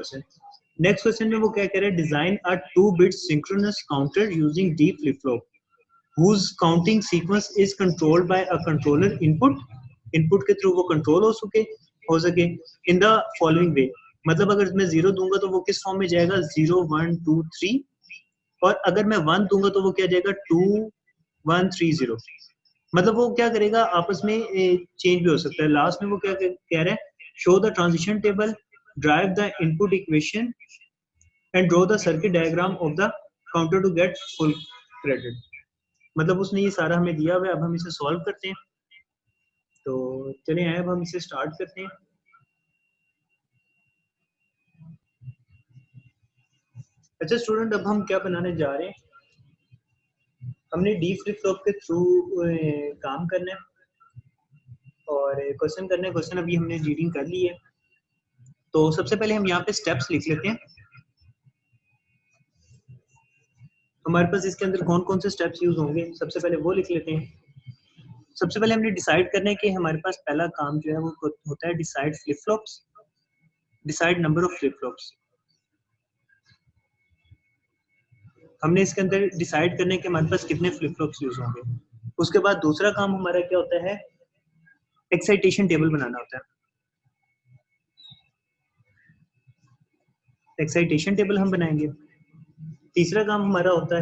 क्वेश्चन में वो क्या कह रहे हैं, design a 2-bit synchronous counter using D flip flop whose counting sequence is controlled by a controller input के थ्रू वो कंट्रोल हो सके इन द फॉलोइंग वे। मतलब अगर मैं 0 दूंगा तो वो किस फॉर्म में जाएगा, 0 1 2 3, और अगर मैं 1 दूंगा तो वो क्या जाएगा 2 1 3 0। मतलब वो क्या करेगा, आपस में चेंज भी हो सकता है। लास्ट में वो क्या कह रहा है, show the transition table, drive the input equation and draw the circuit diagram of the counter to get full credit. मतलब उसने ये सारा हमें दिया हुआ है, अब हम इसे सॉल्व करते हैं। तो चलिए आए अब हम इसे स्टार्ट करते हैं। अच्छा स्टूडेंट, अब हम क्या बनाने जा रहे हैं, हमने डी फ्लिप फ्लॉप के थ्रू काम करना है और क्वेश्चन करना है। क्वेश्चन अभी हमने रीडिंग कर ली है, तो सबसे पहले हम यहाँ पे स्टेप्स लिख लेते हैं। हमारे पास इसके अंदर कौन कौन से स्टेप्स यूज होंगे, सबसे पहले वो लिख लेते हैं। सबसे पहले हमने डिसाइड करना है कि हमारे पास पहला काम जो है वो होता है decide flip flops, decide number of flip flops. हमने इसके अंदर डिसाइड करने के हमारे पास कितने फ्लिप फ्लॉप्स यूज होंगे। उसके बाद दूसरा काम हमारा क्या होता है, एक्साइटेशन टेबल बनाना होता है। एक्साइटेशन टेबल हम बनाएंगे। तीसरा काम हमारा होता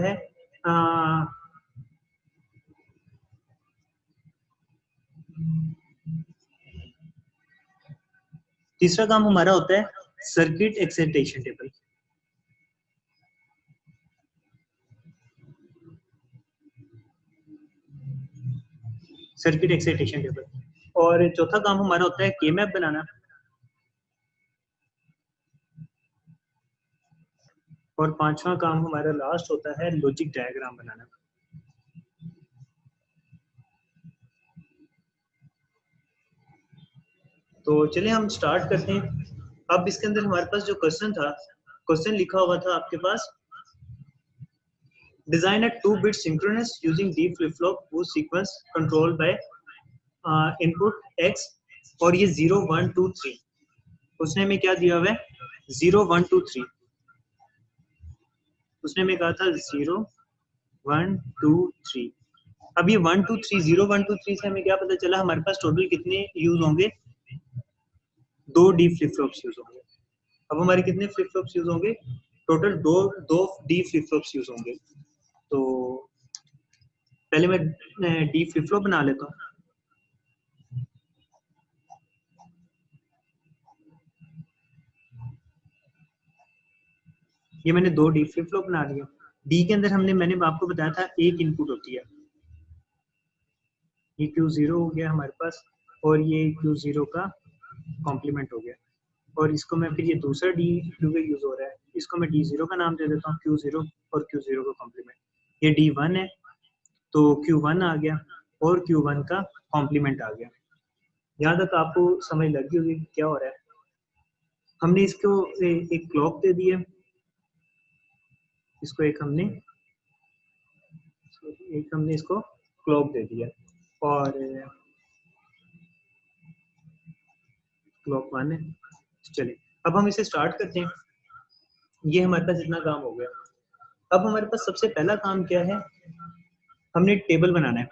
है circuit excitation table. Circuit excitation table. और चौथा काम हमारा होता है के मैप बनाना। और पांचवा काम हमारा लास्ट होता है लॉजिक डायग्राम बनाना। तो चलिए हम स्टार्ट करते हैं। अब इसके अंदर हमारे पास जो क्वेश्चन था, क्वेश्चन लिखा हुआ था आपके पास, design a 2-bit synchronous using D flip flop whose sequence controlled by input x, और ये 0 1 2 3, उसने हमें क्या दिया हुआ है 0 1 2 3, उसने हमें कहा था 0 1 2 3। अब ये 1 2 3 0 1 2 3 से हमें क्या पता चला, हमारे पास टोटल कितने यूज होंगे, 2 डी फ्लिप फ्लॉप्स यूज होंगे। अब हमारे कितने फ्लिप फ्लॉप्स यूज होंगे, टोटल दो डी फ्लिप फ्लॉप्स यूज होंगे। तो पहले मैं डी फ्लिप फ्लॉप बना लेता हूँ। ये मैंने 2 डी फ्लिप फ्लॉप बना दिया। डी के अंदर मैंने आपको बताया था एक इनपुट होती है, ये Q0 हो गया हमारे पास, और ये Q0 का कॉम्प्लीमेंट हो गया, और इसको मैं फिर ये दूसरा डी क्योंकि यूज हो रहा है, इसको मैं D0 का नाम दे देता हूँ, Q0 और Q0 का कॉम्प्लीमेंट। ये D1 है तो Q1 आ गया और Q1 का कॉम्प्लीमेंट आ गया। यहाँ तक आपको समझ लगी होगी क्या हो रहा है। हमने इसको एक क्लॉक दे दी है, इसको एक हमने इसको क्लॉक दे दिया और क्लॉक 1 है। चलिए अब हम इसे स्टार्ट करते हैं। ये हमारे पास इतना काम हो गया। अब हमारे पास सबसे पहला काम क्या है, हमने टेबल बनाना है।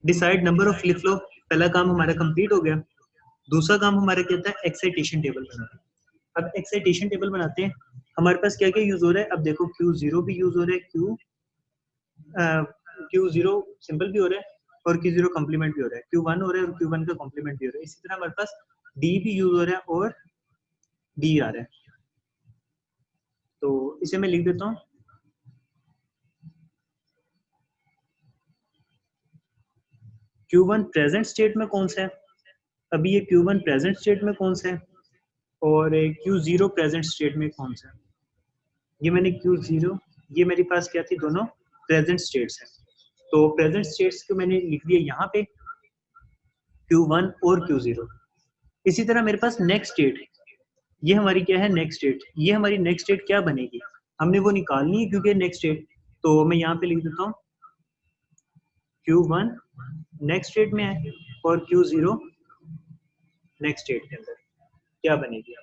Decide number of flip flop, पहला काम हमारा कंप्लीट हो गया। दूसरा काम हमारा क्या था, एक्साइटेशन टेबल बनाना। अब एक्साइटेशन टेबल बनाते हैं। हमारे पास क्या क्या यूज हो रहा है, अब देखो Q0 भी यूज हो रहा है, Q0 सिंपल भी हो रहा है और Q0 कॉम्प्लीमेंट भी हो रहा है, Q1 हो रहा है और Q1 का कॉम्प्लीमेंट भी हो रहा है। इसी तरह हमारे पास D भी यूज हो रहा है और D आ रहा है। तो इसे मैं लिख देता हूँ। Q1 प्रेजेंट स्टेट में कौन सा है, अभी ये Q1 प्रेजेंट स्टेट में कौन सा है और Q0 प्रेजेंट स्टेट में कौन सा है। ये मैंने Q0, ये मेरे पास क्या थी, दोनों प्रेजेंट स्टेट्स हैं। तो प्रेजेंट स्टेट्स को मैंने लिख दिया यहाँ पे Q1 और Q0। इसी तरह मेरे पास नेक्स्ट स्टेट, ये हमारी क्या है, नेक्स्ट स्टेट। ये हमारी नेक्स्ट स्टेट क्या बनेगी, हमने वो निकालनी है क्योंकि नेक्स्ट स्टेट। तो मैं यहाँ पे लिख देता हूँ Q1 नेक्स्ट स्टेट में है और Q0 नेक्स्ट स्टेट के अंदर क्या बनेगी।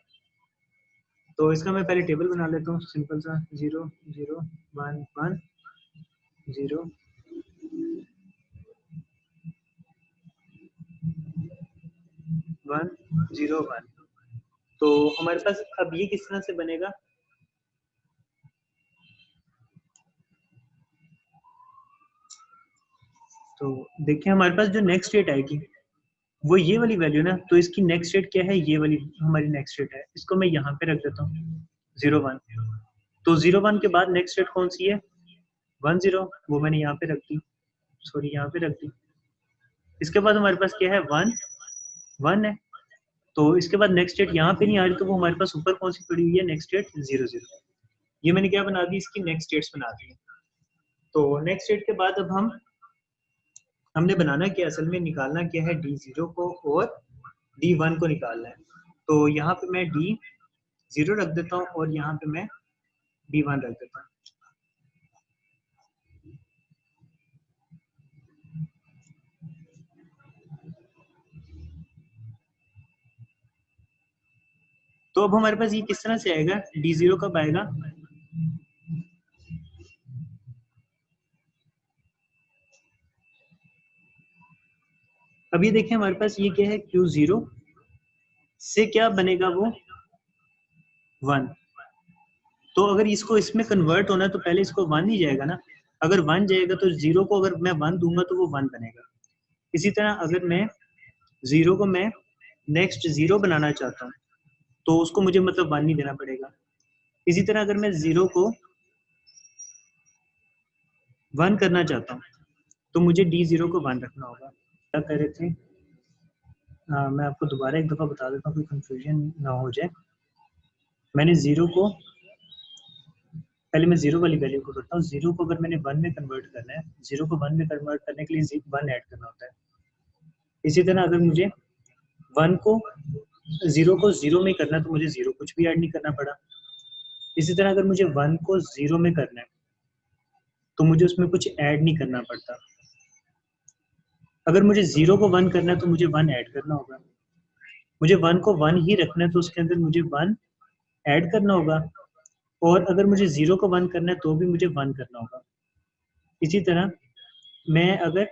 तो इसका मैं पहले टेबल बना लेता हूँ सिंपल सा, 0 0 1 1 0 1 0 1। तो हमारे पास अब ये किस तरह से बनेगा, तो देखिए हमारे पास जो नेक्स्ट स्टेट आएगी वो ये वाली वैल्यू ना, तो इसकी नेक्स्ट स्टेट क्या है, ये वाली हमारी नेक्स्ट स्टेट है। इसको मैं यहाँ पे रख देता हूँ 0 1। तो 0 1 के बाद नेक्स्ट स्टेट कौन सी है, 1 0, वो मैंने यहाँ पे रख दी, सॉरी यहाँ पे रख दी। इसके बाद हमारे पास क्या है, 1 1 है। तो इसके बाद नेक्स्ट स्टेट यहाँ पे नहीं आ रही, तो वो हमारे पास ऊपर कौन सी पड़ी हुई है, नेक्स्ट स्टेट 0 0। ये मैंने क्या बना दी, इसकी नेक्स्ट स्टेट्स बना दी। तो नेक्स्ट स्टेट के बाद अब हमने बनाना क्या, असल में निकालना क्या है, D0 को और D1 को निकालना है। तो यहाँ पे मैं D0 रख देता हूँ और यहाँ पे मैं D1 रख देता हूँ। तो अब हमारे पास ये किस तरह से आएगा, D0 कब आएगा, अब ये देखिए हमारे पास ये क्या है, Q0 से क्या बनेगा, वो 1। तो अगर इसको इसमें कन्वर्ट होना है तो पहले इसको 1 ही जाएगा ना, अगर 1 जाएगा तो 0 को अगर मैं 1 दूंगा तो वो 1 बनेगा। इसी तरह अगर मैं 0 को मैं नेक्स्ट 0 बनाना चाहता हूँ तो उसको मुझे मतलब 1 नहीं देना पड़ेगा। इसी तरह अगर मैं 0 को 1 करना चाहता हूँ तो मुझे D0 को 1 रखना होगा। क्या कह रहे थे, मैं आपको दोबारा एक दफ़ा बता देता हूँ, कोई कंफ्यूजन ना हो जाए। मैंने 0 को, पहले मैं 0 वाली वैल्यू को करता हूँ। 0 को अगर मैंने 1 में कन्वर्ट करना है, 0 को 1 में कन्वर्ट करने के लिए 1 ऐड करना होता है। इसी तरह अगर मुझे 1 को 0 को 0 में करना है तो मुझे 0 कुछ भी ऐड नहीं करना पड़ा। इसी तरह अगर मुझे 1 को 0 में करना है तो मुझे उसमें कुछ ऐड नहीं करना पड़ता। अगर मुझे 0 को 1 करना है तो मुझे 1 ऐड करना होगा। मुझे 1 को 1 ही रखना है तो उसके अंदर मुझे 1 ऐड करना होगा। और अगर मुझे 0 को 1 करना है तो भी मुझे 1 करना होगा। इसी तरह मैं अगर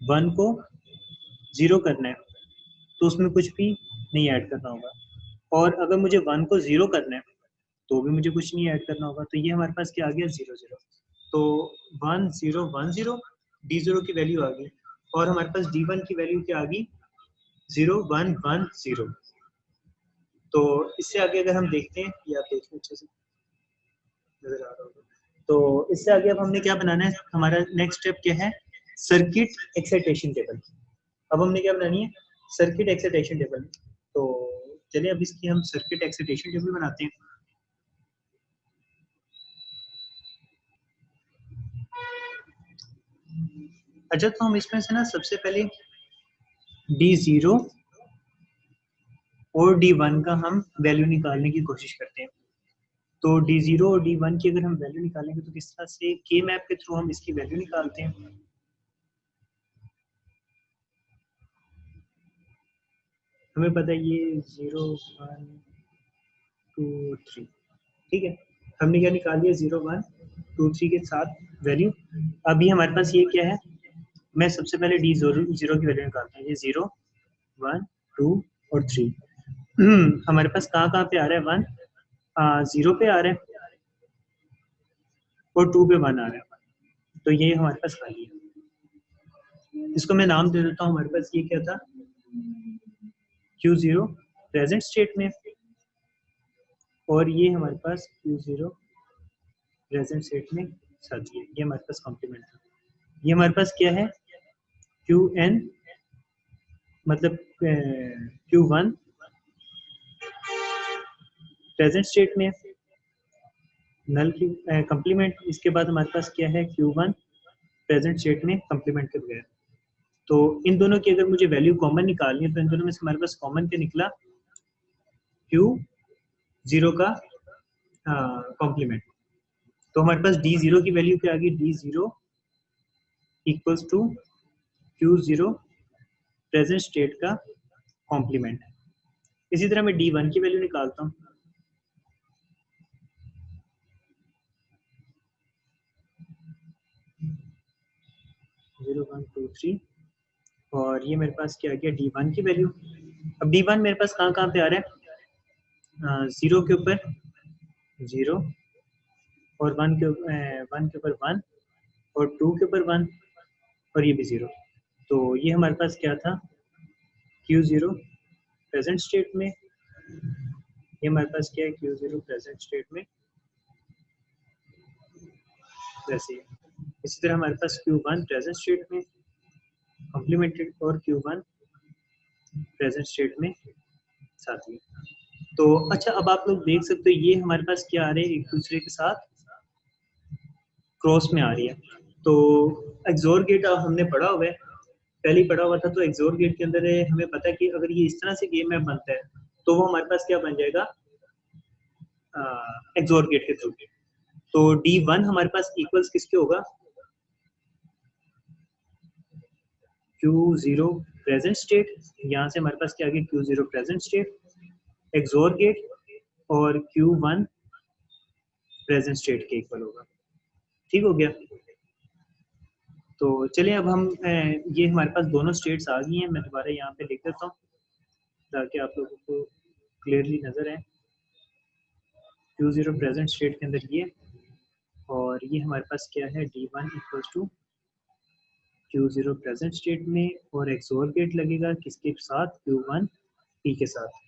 1 को 0 करना है तो उसमें कुछ भी नहीं ऐड करना होगा। और अगर मुझे 1 को 0 करना है तो भी मुझे कुछ नहीं ऐड करना होगा। तो ये हमारे पास क्या आ गया, 0 0। तो 1 0 1 0, D0 की वैल्यू आ गई और हमारे पास D1 की वैल्यू क्या आ गई, 0 1 1 0। तो इससे आगे अगर हम देखते हैं, ये आप देखिए अच्छे से नजर आ रहा होगा। तो इससे आगे अब हमने क्या बनाना है, हमारा नेक्स्ट स्टेप क्या है, सर्किट एक्साइटेशन टेबल। अब हमने क्या बनानी है, सर्किट एक्साइटेशन टेबल। तो चलिए अब इसकी हम सर्किट एक्साइटेशन टेबल बनाते हैं। अच्छा तो हम इसमें से ना सबसे पहले D0 और D1 का हम वैल्यू निकालने की कोशिश करते हैं। तो D0 और D1 की अगर हम वैल्यू निकालेंगे तो किस तरह से के मैप के थ्रू हम इसकी वैल्यू निकालते हैं। हमें पता है ये 0 1 2 3, ठीक है। हमने क्या निकाल लिया 0 1 2 3 के साथ वैल्यू। अभी हमारे पास ये क्या है, मैं सबसे पहले D0 की वैल्यू निकालता हूँ। ये 0 1 2 और 3 हमारे पास कहाँ कहाँ पे आ रहा है 1 0 पे आ रहा है और 2 पे 1 आ रहा है, तो ये हमारे पास खाली है। इसको मैं नाम दे देता हूँ, हमारे पास ये क्या था Q0 प्रेजेंट स्टेट में, और ये हमारे पास Q0 प्रेजेंट स्टेट में साथी है। ये हमारे पास कॉम्प्लीमेंट था। ये हमारे पास क्या है Qn मतलब Q1 प्रेजेंट स्टेट में नल की कंप्लीमेंट। इसके बाद हमारे पास क्या है Q1 प्रेजेंट स्टेट में कंप्लीमेंट के बगैर। तो इन दोनों की अगर मुझे वैल्यू कॉमन निकालनी है तो इन दोनों में से हमारे पास कॉमन क्या निकला Q0 का कॉम्प्लीमेंट। तो हमारे पास D0 की वैल्यू क्या आ गई, D0 equals to Q0 present state का कॉम्प्लीमेंट। इसी तरह मैं D1 की वैल्यू निकालता हूँ। जीरो 1 2 3, और ये मेरे पास क्या आ गया D1 की वैल्यू। अब D1 मेरे पास कहाँ कहाँ पे आ रहा है, 0 के ऊपर 0 और 1 के ऊपर 1 और 2 के ऊपर 1 और ये भी 0। तो ये हमारे पास क्या था Q0 प्रेजेंट स्टेट में, ये हमारे पास क्या है Q0 प्रेजेंट स्टेट में वैसे ही। इसी तरह हमारे पास Q1 प्रेजेंट स्टेट में कॉम्प्लीमेंटेड और Q1 प्रेजेंट स्टेट में साथ में। तो अच्छा, अब आप लोग देख सकते हो ये हमारे पास क्या आ रहे हैं, एक दूसरे के साथ क्रॉस में आ रही है। तो एक्सोर गेट हमने पढ़ा हुआ है, पहले ही पढ़ा हुआ था। तो एक्सोर गेट के अंदर हमें पता है कि अगर ये इस तरह से गेम मैप बनता है तो वो हमारे पास क्या बन जाएगा एक्सोर गेट के थ्रू। तो D1 हमारे पास इक्वल्स किसके होगा, Q0 प्रेजेंट स्टेट, यहाँ से हमारे पास क्या आ गया Q0 present state XOR gate और Q1 प्रेजेंट स्टेट के इक्वल होगा। ठीक हो गया। तो चलिए अब हम ये हमारे पास दोनों स्टेट्स आ गई हैं। मैं दोबारा यहाँ पे लिख देता हूँ ताकि आप लोगों को क्लियरली नजर आए। Q0 प्रेजेंट स्टेट के अंदर ये, और ये हमारे पास क्या है D1 equals to Q0 present state में, और एक्सोर गेट लगेगा किसके साथ, Q1 P के साथ।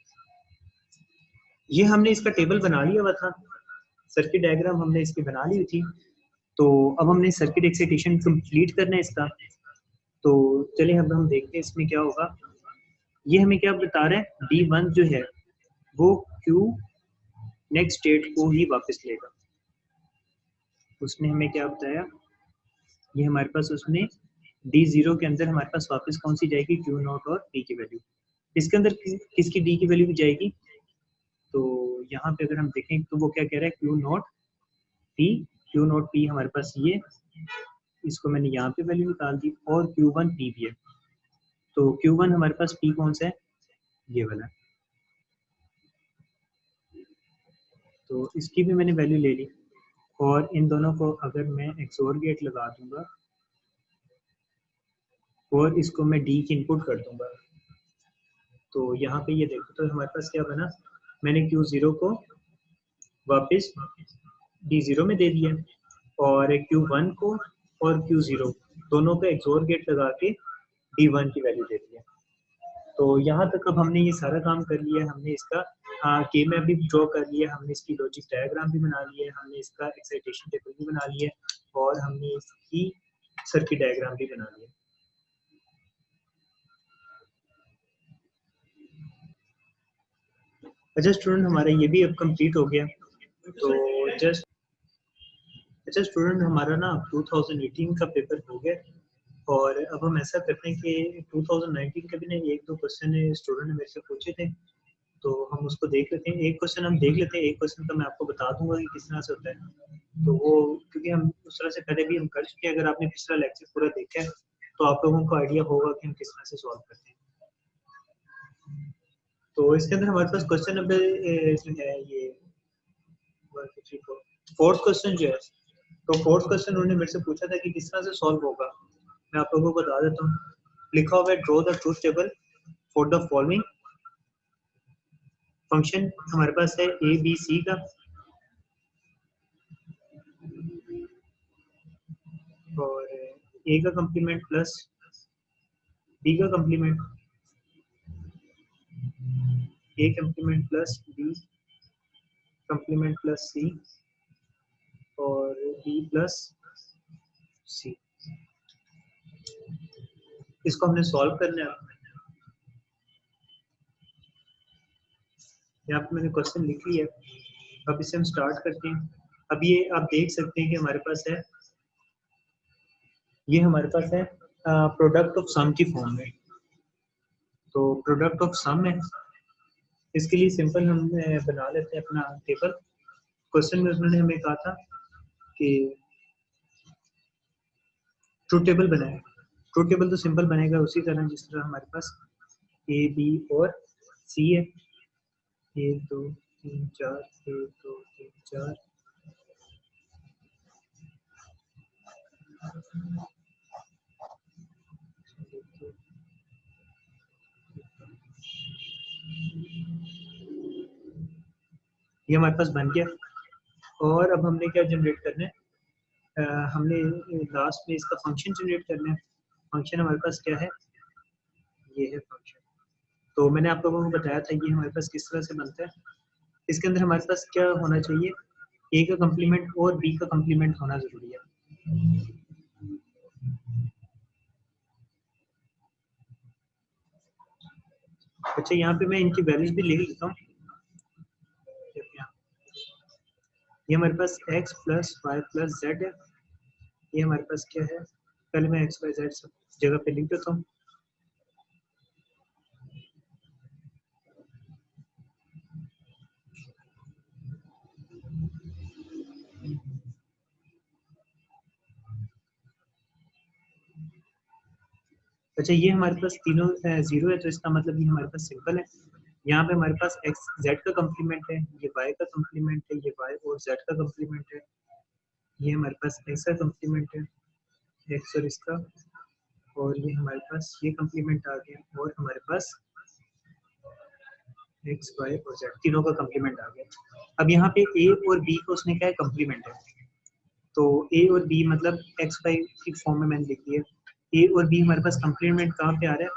ये हमने इसका टेबल बना लिया हुआ था, सर्किट डायग्राम हमने इसकी बना ली थी। तो अब हमने सर्किट एक्साइटेशन कंप्लीट करना है इसका। तो चलिए अब हम देखते हैं इसमें क्या होगा। ये हमें क्या बता रहा है, D1 जो है वो Q नेक्स्ट स्टेट को ही वापस लेगा। उसने हमें क्या बताया, ये हमारे पास उसने D0 के अंदर हमारे पास वापस कौन सी जाएगी, Q0 और P की वैल्यू। इसके अंदर किसकी D की वैल्यू भी जाएगी। तो यहाँ पे अगर हम देखें तो वो क्या कह रहा है Q0 P हमारे पास ये, इसको मैंने यहाँ पे वैल्यू निकाल दी, और Q1 P भी है। तो Q1 हमारे पास P कौन सा है, ये वाला। तो इसकी भी मैंने वैल्यू ले ली, और इन दोनों को अगर मैं एक्सोर गेट लगा दूंगा और इसको मैं D की इनपुट कर दूंगा, तो यहाँ पे ये देखो तो हमारे पास क्या बना, मैंने Q0 को वापस D0 में दे दिया, और Q1 को और Q0 दोनों पे एक्सोर गेट लगा के D1 की वैल्यू दे दिया। तो यहाँ तक अब हमने ये सारा काम कर लिया। हमने इसका के मैप भी ड्रॉ कर लिया, हमने इसकी लॉजिक डायग्राम भी बना लिया है, हमने इसका एक्साइटेशन टेबल भी बना लिया, और हमने इसकी सर्किट डायग्राम भी बना लिया। अच्छा स्टूडेंट, हमारा ये भी अब कंप्लीट हो गया। तो जस्ट अच्छा स्टूडेंट, हमारा ना 2018 का पेपर हो गया, और अब हम ऐसा करते हैं कि 2019 के भी ना एक दो क्वेश्चन स्टूडेंट ने मेरे से पूछे थे, तो हम उसको देख लेते हैं। एक क्वेश्चन हम देख लेते हैं, एक क्वेश्चन का मैं आपको बता दूंगा कि किस तरह से होता है। तो वो क्योंकि हम उस तरह से पहले भी हम कर चुके हैं, अगर आपने पिछला लेक्चर पूरा देखा है तो आप लोगों को आइडिया होगा कि हम किस तरह से सॉल्व करते हैं। तो इसके अंदर हमारे पास क्वेश्चन नंबर जो है ये 4th क्वेश्चन जो है, तो 4th क्वेश्चन उन्होंने मेरे से पूछा था कि किस तरह से सॉल्व होगा। मैं आप लोगों को बता देता हूँ। लिखा हुआ है draw the truth table for the following. Function हमारे पास है ए बी सी का, और ए का कंप्लीमेंट प्लस बी का complement, A complement plus B complement plus C, और बी प्लस सी। इसको हमने सॉल्व करना है। यहाँ पे मैंने क्वेश्चन लिख लिया। अब इसे हम स्टार्ट करते हैं। अब ये आप देख सकते हैं कि हमारे पास है, ये हमारे पास है प्रोडक्ट ऑफ सम की फॉर्म में। तो प्रोडक्ट ऑफ सम है, इसके लिए सिंपल हम बना लेते हैं अपना टेबल। क्वेश्चन में उन्होंने हमें कहा था कि ट्रूथ टेबल बनाए। ट्रूथ टेबल तो सिंपल बनेगा उसी तरह जिस तरह हमारे पास ए बी और सी है। 1 2 3 4, 1 2 3 4। ये हमारे पास बन गया। और अब हमने क्या जनरेट करना है, हमने लास्ट में इसका फंक्शन जनरेट करना है। फंक्शन हमारे पास क्या है, ये है फंक्शन। तो मैंने आप लोगों को बताया था ये हमारे पास किस तरह से बनता है। इसके अंदर हमारे पास क्या होना चाहिए, ए का कंप्लीमेंट और बी का कंप्लीमेंट होना जरूरी है। अच्छा, यहाँ पे मैं इनकी वैल्यूज भी लिख लेता हूँ। ये हमारे पास x plus Y plus Z है। ये हमारे पास क्या है, पहले मैं एक्स वाई जेड सब जगह पे लिख देता हूँ। अच्छा, ये हमारे पास तीनों जीरो है, तो इसका मतलब ये हमारे पास सिंपल है। यहाँ पे हमारे पास एक्स जेड का कंप्लीमेंट है, ये वाई का कंप्लीमेंट है, ये वाई और जेड का कंप्लीमेंट है। ये हमारे पास एक्स का कंप्लीमेंट है, एक्स और इसका, और ये हमारे पास ये कंप्लीमेंट आ गया, और हमारे पास एक्स वाई और जेड तीनों का कंप्लीमेंट आ गया। अब यहाँ पे ए और बी को उसने क्या है, कंप्लीमेंट है। तो ए और बी मतलब एक्स वाई की फॉर्म में मैंने लिख दिया। ए और बी हमारे पास कंप्लीमेंट कहाँ पे आ रहा है,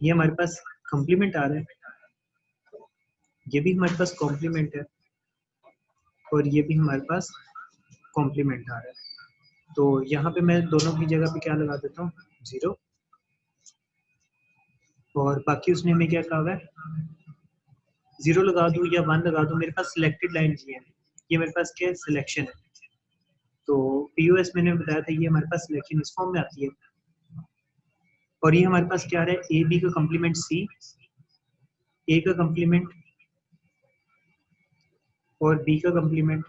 ये हमारे पास कंप्लीमेंट आ रहा है, ये भी हमारे पास कॉम्प्लीमेंट है, और ये भी हमारे पास कॉम्प्लीमेंट आ रहा है। तो यहाँ पे मैं दोनों की जगह पे क्या लगा देता हूँ, 0। और बाकी उसने हमें क्या कहा है, 0 लगा दूँ या 1 लगा दूँ। मेरे पास सिलेक्टेड लाइन की है, ये मेरे पास क्या है, सिलेक्शन है। तो पीओएस मैंने बताया था, ये हमारे पास सिलेक्शन इस फॉर्म में आती है। और ये हमारे पास क्या आ रहा है, ए बी का कंप्लीमेंट सी, ए का कंप्लीमेंट और बी का कंप्लीमेंट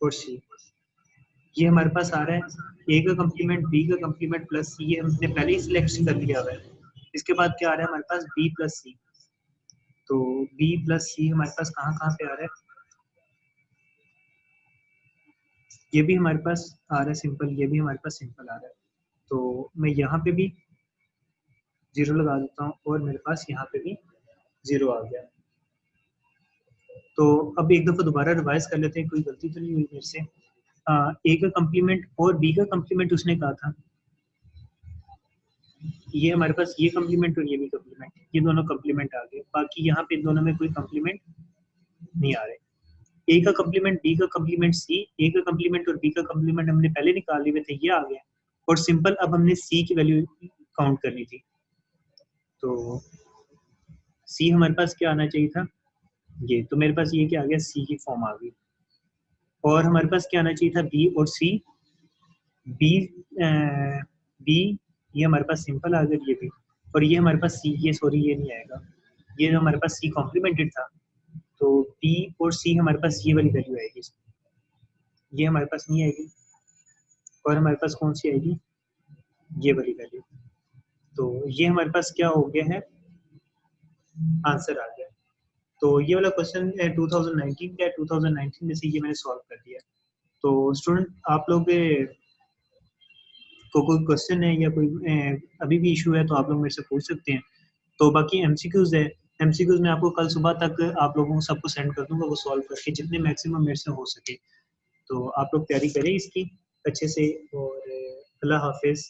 और सी। ये हमारे पास आ रहा है ए का कंप्लीमेंट, बी का कंप्लीमेंट प्लस सी, ये हमने पहले ही सिलेक्शन कर लिया हुआ है। इसके बाद क्या आ रहा है हमारे पास, बी प्लस सी। तो बी प्लस सी हमारे पास कहाँ कहाँ पे आ रहा है, ये भी हमारे पास आ रहा है सिंपल, ये भी हमारे पास सिंपल आ रहा है। तो मैं यहाँ पे भी 0 लगा देता हूँ, और मेरे पास यहाँ पे भी 0 आ गया। तो अब एक दफ़ा दोबारा रिवाइज कर लेते हैं, कोई गलती तो नहीं हुई मेरे से। ए का कंप्लीमेंट और बी का कंप्लीमेंट उसने कहा था, ये हमारे पास ये कंप्लीमेंट और ये भी कंप्लीमेंट, ये दोनों कंप्लीमेंट आ गए। बाकी यहाँ पे दोनों में कोई कंप्लीमेंट नहीं आ रहे। ए का कंप्लीमेंट, बी का कंप्लीमेंट सी, ए का कंप्लीमेंट और बी का कंप्लीमेंट हमने पहले निकाल लिए थे, ये आ गया। और सिंपल अब हमने सी की वैल्यू काउंट करनी थी। तो सी हमारे पास क्या आना चाहिए था, ये। तो मेरे पास ये क्या आ गया, सी की फॉर्म आ गई। और हमारे पास क्या आना चाहिए था, बी और सी। बी बी ये हमारे पास सिंपल आ गया, ये भी। और ये हमारे पास सी, ये सॉरी ये नहीं आएगा, ये जो हमारे पास सी कॉम्प्लीमेंटेड था, तो टी और सी हमारे पास ये वाली वैल्यू आएगी, ये हमारे पास नहीं आएगी, और हमारे पास कौन सी आएगी, ये वाली वैल्यू। तो ये हमारे पास क्या हो गया है, आंसर आ गया। तो ये वाला क्वेश्चन 2019 का, 2019 में से ये मैंने सॉल्व कर दिया। तो स्टूडेंट आप लोग को कोई क्वेश्चन है या कोई अभी भी इशू है तो आप लोग मेरे से पूछ सकते हैं। तो बाकी एमसीक्यूज है, एमसीक्यूज में आपको कल सुबह तक आप लोगों को सबको सेंड कर दूंगा, वो सॉल्व करके जितने मैक्सिमम मेरे से हो सके। तो आप लोग तैयारी करें इसकी अच्छे से, और अल्लाह हाफिज़।